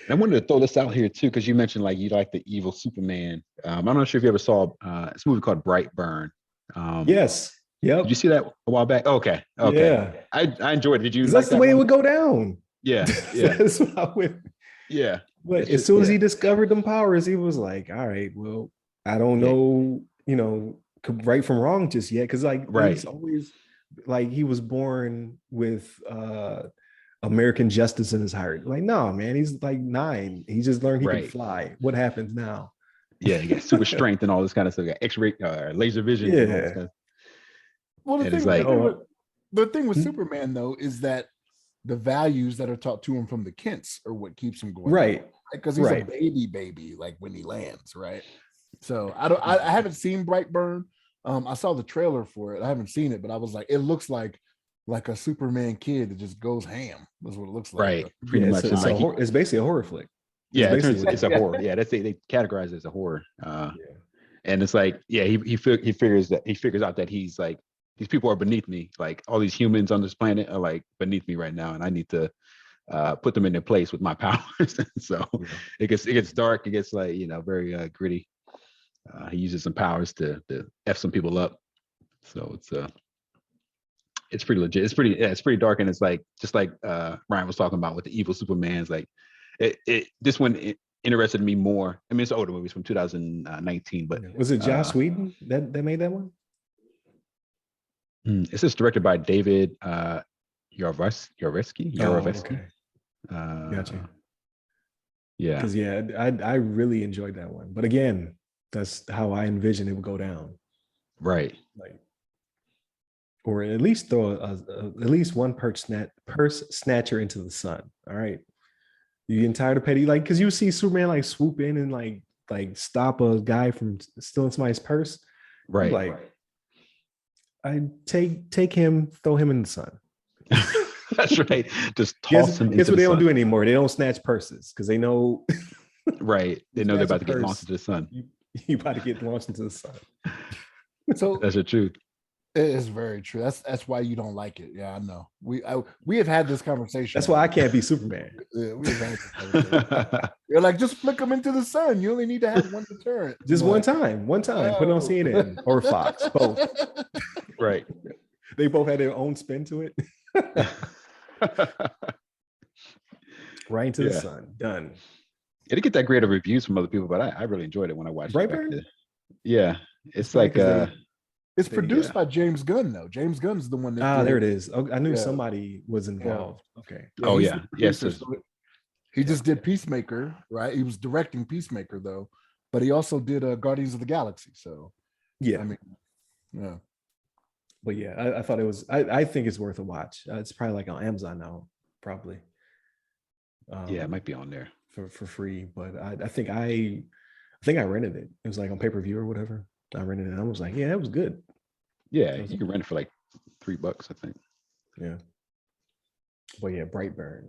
I wanted to throw this out here too, because you mentioned like you like the evil Superman. I'm not sure if you ever saw this movie called Brightburn. Yes. Yep. Did you see that a while back? Okay. Yeah. I enjoyed it. Did you? That's the way it would go down. Yeah. That's what I would. Yeah. But as soon as he discovered them powers, he was like, all right, well, I don't know, you know, right from wrong just yet. Cause like, he's always like, he was born with American justice in his heart. Like, no, man, he's like 9. He just learned he can fly. What happens now? Yeah, he got super strength and all this kind of stuff. Got X-ray, laser vision. Yeah. And all this kind of... Well, the thing with Superman though is that the values that are taught to him from the Kents are what keeps him going. Right. Because he's a baby, like when he lands, right? So I haven't seen Brightburn. I saw the trailer for it. I haven't seen it, but I was like, it looks like a Superman kid that just goes ham. That's what it looks like. Right. Pretty much. It's basically a horror flick. Yeah, it's a horror. Yeah, they categorize it as a horror. And it's like, he figures out that he's like, these people are beneath me. Like all these humans on this planet are like beneath me right now, and I need to put them in their place with my powers. So it gets dark. It gets like, you know, very gritty. He uses some powers to f some people up. So it's pretty legit. It's pretty dark, and it's like just like Ryan was talking about with the evil Superman's. Like this one interested me more. I mean, it's older movies from 2019, but was it Joss Whedon that made that one? It's just directed by David Yarovesky. Okay. Gotcha. Yeah. Because I really enjoyed that one. But again, that's how I envisioned it would go down. Right. Like, or at least throw at least one purse snatcher into the sun. All right. You getting tired of petty, like, because you see Superman like swoop in and like stop a guy from stealing somebody's purse. Right. Like, I take him, throw him in the sun. That's right. Just toss him into guess what the they don't sun. do anymore? They don't snatch purses because they know. Right. They know they're about to get launched into the sun. You about to get launched into the sun. So that's the truth. It is very true. That's why you don't like it. Yeah, I know. We have had this conversation. That's why I can't be Superman. Yeah, we've had this conversation. You're like, just flick them into the sun. You only need to have one deterrent. Just one time. Put it on CNN or Fox, both. Right. They both had their own spin to it. Right into the sun. Done. It didn't get that great of reviews from other people, but I really enjoyed it when I watched Brightburn? it. Yeah. It's like it's produced by James Gunn, though. James Gunn's the one that there it is. I knew somebody was involved. Okay. Yes. He just did Peacemaker, right? He was directing Peacemaker, though, but he also did Guardians of the Galaxy. So yeah, I mean, yeah. But yeah, I thought it was. I think it's worth a watch. It's probably like on Amazon now, probably. It might be on there for free. But I think I rented it. It was like on pay-per-view or whatever. I rented it. And I was like, yeah, it was good. Yeah, you can rent it for like $3, I think. Yeah. But yeah, Brightburn.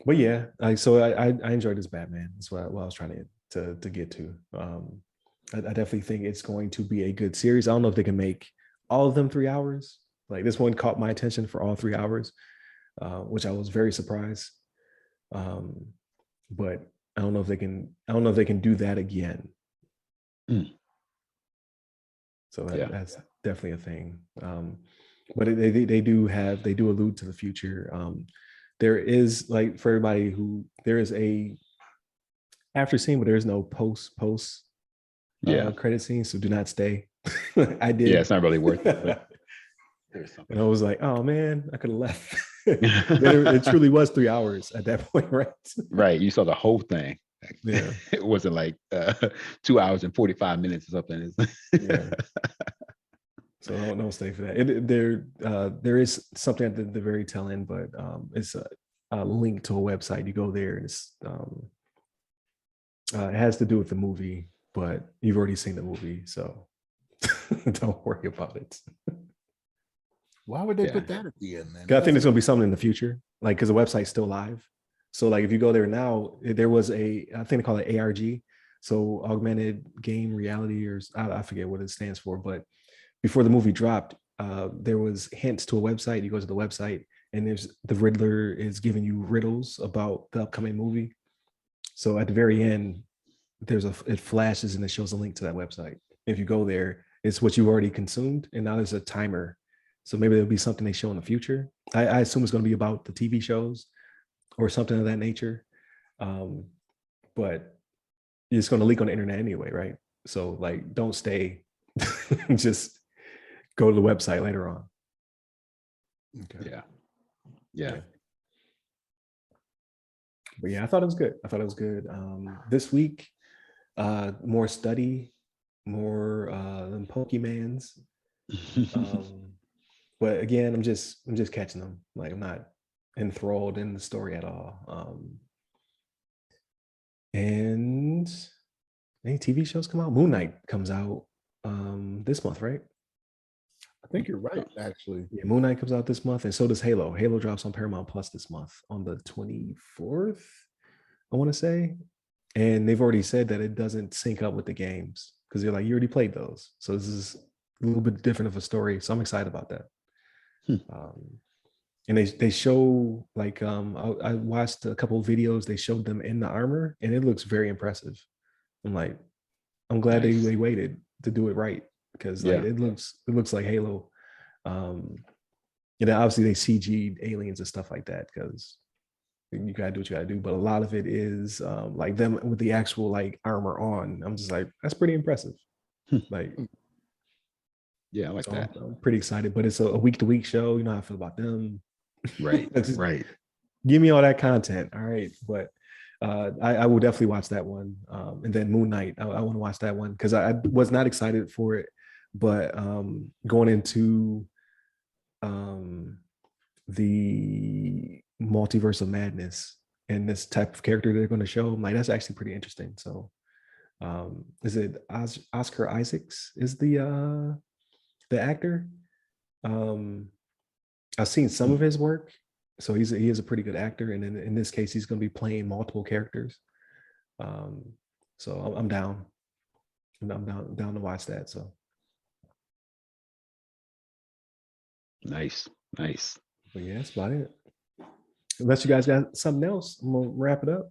But yeah, I enjoyed this Batman. That's what I was trying to get to. I definitely think it's going to be a good series. I don't know if they can make all of them 3 hours. Like this one caught my attention for all 3 hours, which I was very surprised. But I don't know if they can. I don't know if they can do that again. So that's definitely a thing. But they do allude to the future. There is, like, for everybody who, there is a after scene, but there is no post credit scene. So do not stay. I did. Yeah, it's not really worth it. And I was like, oh man, I could have left. It truly was 3 hours at that point, right? Right. You saw the whole thing. Yeah. It wasn't like 2 hours and 45 minutes or something. Yeah. So don't stay for that. There is something at the very tail end, but it's a link to a website. You go there, and it's it has to do with the movie, but you've already seen the movie, so don't worry about it. Why would they put that at the end then? I think there's gonna be something in the future, like because the website's still live. So like if you go there now, there was I think they call it ARG, so augmented game reality, or I forget what it stands for, but before the movie dropped, there was hints to a website. You go to the website, and there's the Riddler is giving you riddles about the upcoming movie. So at the very end, it flashes and it shows a link to that website. If you go there, it's what you've already consumed, and now there's a timer. So maybe there'll be something they show in the future. I assume it's going to be about the TV shows or something of that nature. But it's going to leak on the internet anyway, right? So like, don't stay. Just go to the website later on. Okay. Yeah. But yeah, I thought it was good. This week, more study, more than Pokemans. But again, I'm just catching them. Like, I'm not enthralled in the story at all. And any TV shows come out? Moon Knight comes out this month, right? I think you're right, actually. Yeah, Moon Knight comes out this month, and so does Halo. Halo drops on Paramount Plus this month on the 24th, I want to say. And they've already said that it doesn't sync up with the games because they're like, you already played those. So this is a little bit different of a story. So I'm excited about that. And they show, like, I watched a couple of videos. They showed them in the armor, and it looks very impressive. I'm like, I'm glad they waited to do it right, because like it looks like Halo. Obviously they CG'd aliens and stuff like that because you gotta do what you gotta do. But a lot of it is like them with the actual like armor on. I'm just like, that's pretty impressive. Like, yeah, I like that. I'm pretty excited. But it's a week-to-week show. You know how I feel about them. Right. Right. Give me all that content. All right. But I will definitely watch that one. And then Moon Knight, I want to watch that one because I was not excited for it. But going into the multiverse of madness and this type of character they're going to show, I'm like, that's actually pretty interesting. So is it Oscar Isaacs is the the actor. I've seen some of his work, so he is a pretty good actor, and in this case, he's going to be playing multiple characters. So I'm down. I'm down to watch that. So nice. but yeah, that's about it. Unless you guys got something else, I'm gonna wrap it up.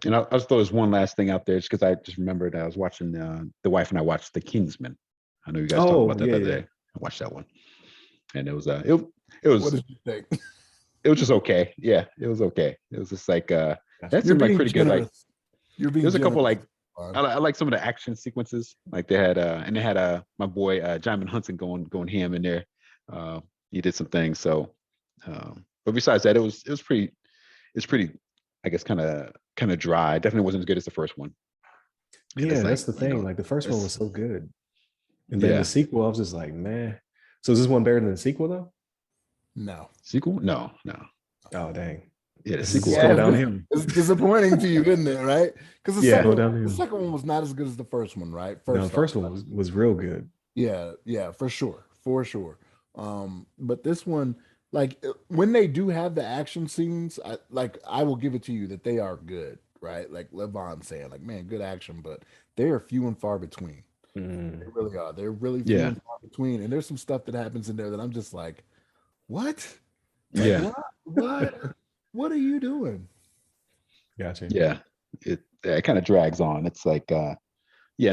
And I'll just throw this one last thing out there, just because I just remembered I was watching the wife and I watched The Kingsman. I know you guys talked about that the other day. I watched that one, and it was it was. What did you think? It was just okay. Yeah, it was okay. It was just like that seemed like pretty generous. good. Like there's a couple like I like some of the action sequences. Like they had my boy Jaimin Hunson going ham in there. He did some things. So, but besides that, it's pretty. I guess kind of dry. Definitely wasn't as good as the first one. Yeah, that's the thing. Like the first one was so good, and then the sequel, I was just like, man. So is this one better than the sequel though? No. Sequel? No. Oh dang. Yeah, the sequel's going downhill. It's disappointing to you, isn't it? Right? Because the second one was not as good as the first one, right? The first one was real good. Yeah, for sure. But this one, like when they do have the action scenes, I will give it to you that they are good, right? Like Levon saying, like, man, good action, but they are few and far between. They really are. They're really few and far between. And there's some stuff that happens in there that I'm just like, what? Like, what are you doing? Gotcha. Yeah. It kind of drags on. It's like the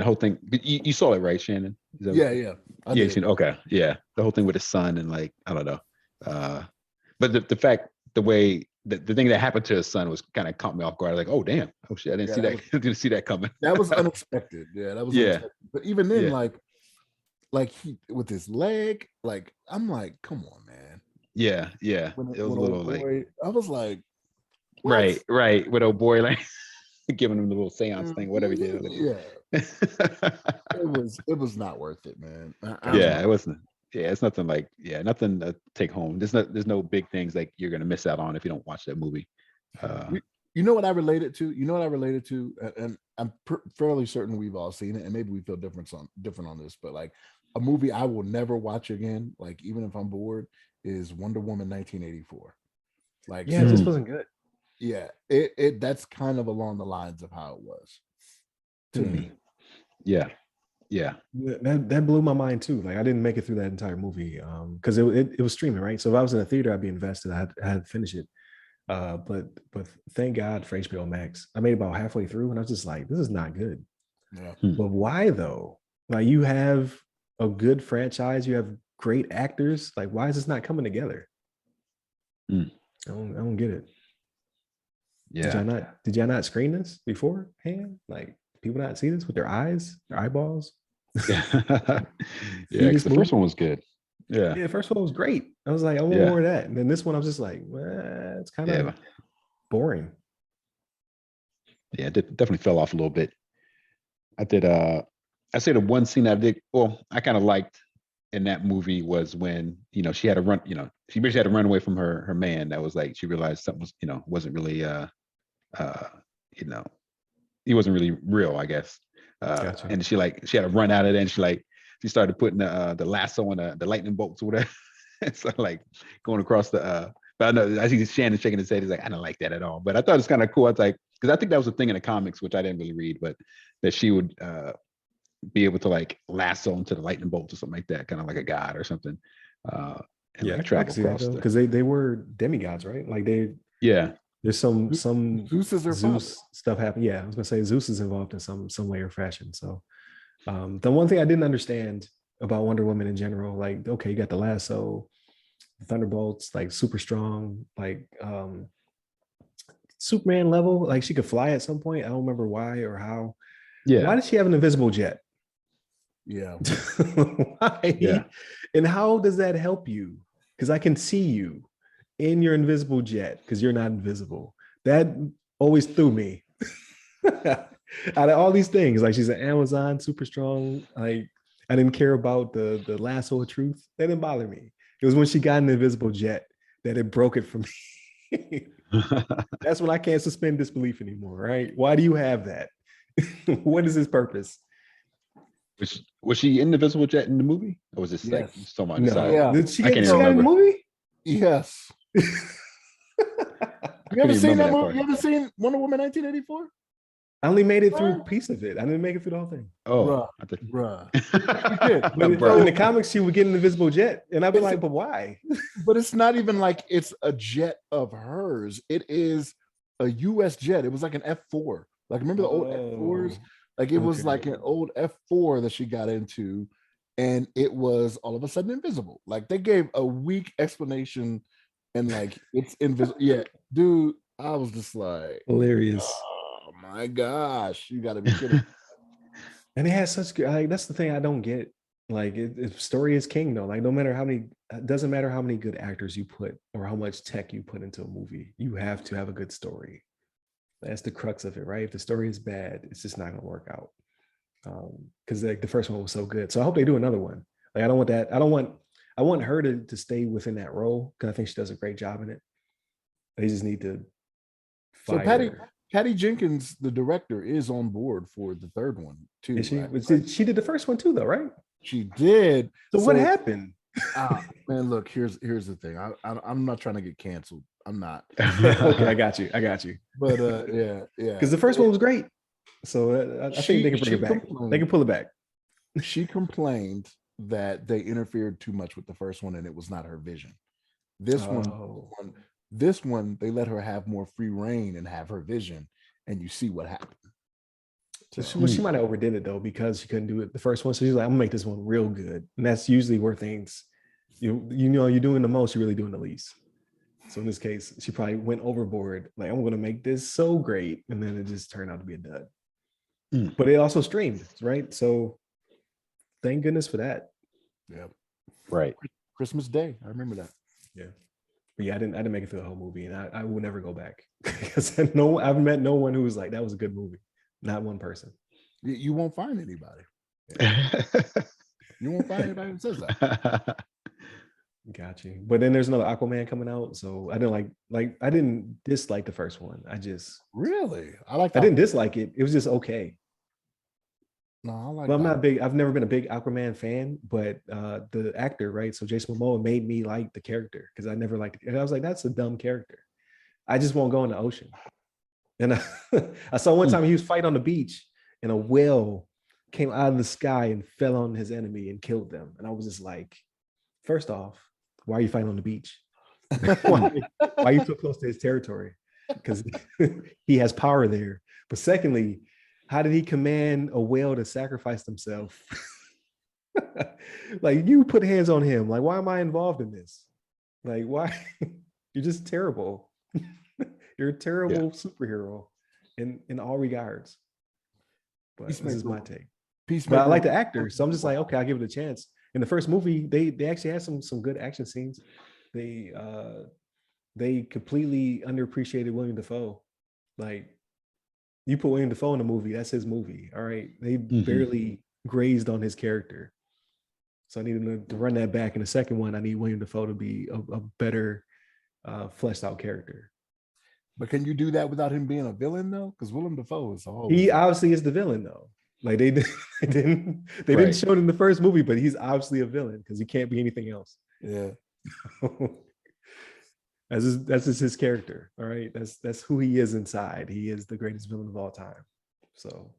whole thing. You saw it, right, Shannon? Yeah. You seen? Okay. Yeah. The whole thing with his son and like, I don't know. But the fact, the way the thing that happened to his son was kind of caught me off guard. Like, oh damn, oh shit, I didn't see that. I didn't see that coming. That was unexpected. Yeah, that was unexpected. But even then, like he with his leg, like I'm like, come on, man. Yeah. It was a little like I was like, what? Right. With old boy like giving him the little seance thing, whatever he did. Yeah. it was not worth it, man. It wasn't. Yeah, it's nothing like nothing to take home. There's no big things like you're gonna miss out on if you don't watch that movie. You know what I related to? And I'm fairly certain we've all seen it, and maybe we feel different on this, but like a movie I will never watch again, like even if I'm bored, is Wonder Woman 1984. Like, this wasn't good. Yeah, it that's kind of along the lines of how it was to me. Yeah. That blew my mind too. Like I didn't make it through that entire movie because it was streaming, right? So if I was in a theater, I'd be invested. I had to finish it. But thank God for HBO Max. I made about halfway through, and I was just like, this is not good. Yeah. But why though? Like you have a good franchise, you have great actors. Like why is this not coming together? I don't get it. Yeah. Did y'all not screen this beforehand? Like people not see this with their eyes, their eyeballs? Because the first one was good. Yeah, the first one was great. I was like, I want more of that. And then this one, I was just like, well, it's kind of boring. Yeah, it definitely fell off a little bit. I say the one scene I kind of liked in that movie was when, she had to run, she basically had to run away from her man. That was like, she realized something was, wasn't really, he wasn't really real, I guess. Gotcha. And she had to run out of there, and she started putting the lasso on the lightning bolts or whatever. So like going across the but I know I see Shannon shaking his head. He's like, I don't like that at all. But I thought it's kind of cool. I was like, because I think that was a thing in the comics, which I didn't really read, but that she would be able to like lasso into the lightning bolts or something like that, kind of like a god or something. And like travel across because they were demigods, right? Like there's some Zeus stuff happening. Yeah, I was gonna say Zeus is involved in some way or fashion. So the one thing I didn't understand about Wonder Woman in general, like, okay, you got the lasso, the thunderbolts, like super strong, like Superman level, like she could fly at some point. I don't remember why or how. Yeah. Why does she have an invisible jet? Yeah. Why? Yeah. And how does that help you? Because I can see you in your invisible jet because you're not invisible. That always threw me. Out of all these things, like she's an Amazon, super strong. Like I didn't care about the lasso of truth. That didn't bother me. It was when she got an invisible jet that it broke it for me. That's when I can't suspend disbelief anymore, right? Why do you have that? What is his purpose? Was she in the Invisible Jet in the movie? Or was this like Yes. so much? No, Yeah. did she I get can't she even got in the remember. movie? Yes. I You ever couldn't even seen remember that movie? part. You ever seen Wonder Woman 1984? I only made it through a piece of it. I didn't make it through the whole thing. Oh, Bruh. You did. But Bruh. in the comics, she would get an invisible jet, and I'd be It's- like, "But why?" But it's not even like it's a jet of hers. It is a US jet. It was like an F4. Like, remember the old F4s? Like, it was okay. like an old F4 that she got into, and it was all of a sudden invisible. Like, they gave a weak explanation, and like, it's invisible. Yeah, dude, I was just like, Hilarious. oh my gosh, you got to be kidding. And it has such good. Like, that's the thing I don't get. Like, story is king though. Like, no matter how many, it doesn't matter how many good actors you put or how much tech you put into a movie. You have to have a good story. That's the crux of it, right? If the story is bad, it's just not gonna work out. Because like the first one was so good. So I hope they do another one. Like, I don't want that. I want her to stay within that role because I think she does a great job in it. They just need to So fire. Patty Jenkins, the director, is on board for the third one too. Is she? Right? She did the first one too, though, right? She did. So what happened? Man, look, here's the thing. I'm not trying to get canceled. I'm not. Okay, I got you. But yeah. Because the first one was great. So I think they can bring it back. They can pull it back. She complained that they interfered too much with the first one and it was not her vision. This one, they let her have more free reign and have her vision, and you see what happened. Well, she might have overdid it though because she couldn't do it the first one. So she's like, I'm gonna make this one real good. And that's usually where things, you know, you're doing the most, you're really doing the least. So in this case, she probably went overboard. Like, I'm gonna make this so great, and then it just turned out to be a dud. But it also streamed, right? So thank goodness for that. Yeah. Right. Christmas Day. I remember that. Yeah. But yeah, I didn't make it through the whole movie, and I will never go back because I've met no one who was like, that was a good movie. Not one person. You won't find anybody. You won't find anybody who says that. Got you. But then there's another Aquaman coming out, so I didn't I didn't dislike the first one. I just really I didn't dislike it. It was just okay. No, I like. Well, I'm not big. I've never been a big Aquaman fan, but the actor, right? So Jason Momoa made me like the character because I never liked it. And I was like, that's a dumb character. I just won't go in the ocean. And I saw one time he was fighting on the beach, and a whale came out of the sky and fell on his enemy and killed them. And I was just like, first off, why are you fighting on the beach? why are you so close to his territory? Because he has power there. But secondly, how did he command a whale to sacrifice themselves? Like, you put hands on him. Like, why am I involved in this? Like, why? You're just terrible. You're a terrible superhero in all regards. But this is my take. But I like the actor, so I'm just like, okay, I'll give it a chance. In the first movie, they actually had some good action scenes. They completely underappreciated William Dafoe. Like, you put William Dafoe in a movie, that's his movie. All right. They barely grazed on his character. So I need to run that back. In the second one, I need William Dafoe to be a better fleshed out character. But can you do that without him being a villain though? Because Willem Dafoe is he obviously is the villain though. Like, they didn't show it in the first movie, but he's obviously a villain because he can't be anything else. Yeah. That's just his character. All right. That's who he is inside. He is the greatest villain of all time. So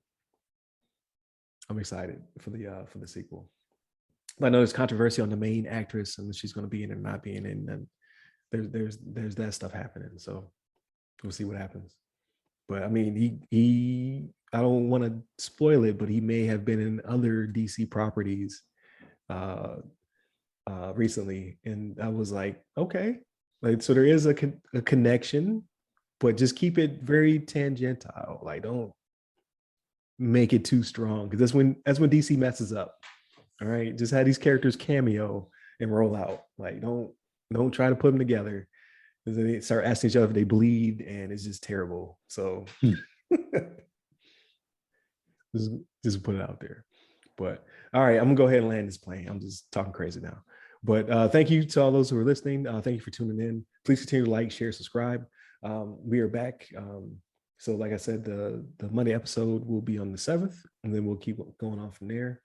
I'm excited for the sequel. I know there's controversy on the main actress and she's going to be in it or not being in, and there's that stuff happening. So we'll see what happens. But I mean, he I don't want to spoil it, but he may have been in other DC properties recently, and I was like, okay, like, so there is a connection, but just keep it very tangential. Like, don't make it too strong, because that's when DC messes up. All right, just have these characters cameo and roll out. Like, don't try to put them together, because then they start asking each other if they bleed, and it's just terrible. So just put it out there. But all right, I'm gonna go ahead and land this plane. I'm just talking crazy now. But thank you to all those who are listening. Thank you for tuning in. Please continue to like, share, subscribe. We are back So like I said, the Monday episode will be on the 7th, and then we'll keep going on from there.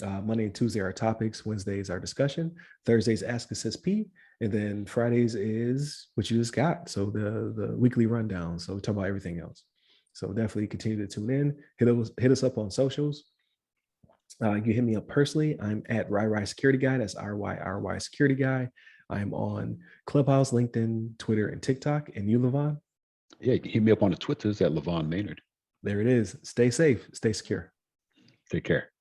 Monday and Tuesday are topics. Wednesdays are discussion. Thursdays Ask Us SP, and then Fridays is what you just got. So the weekly rundown. So we talk about everything else. So definitely continue to tune in. Hit us up on socials. You can hit me up personally. I'm at RyRy Security Guy. That's RYRY Security Guy. I'm on Clubhouse, LinkedIn, Twitter, and TikTok. And you, Levon? Yeah, you can hit me up on the Twitters at Levon Maynard. There it is. Stay safe. Stay secure. Take care.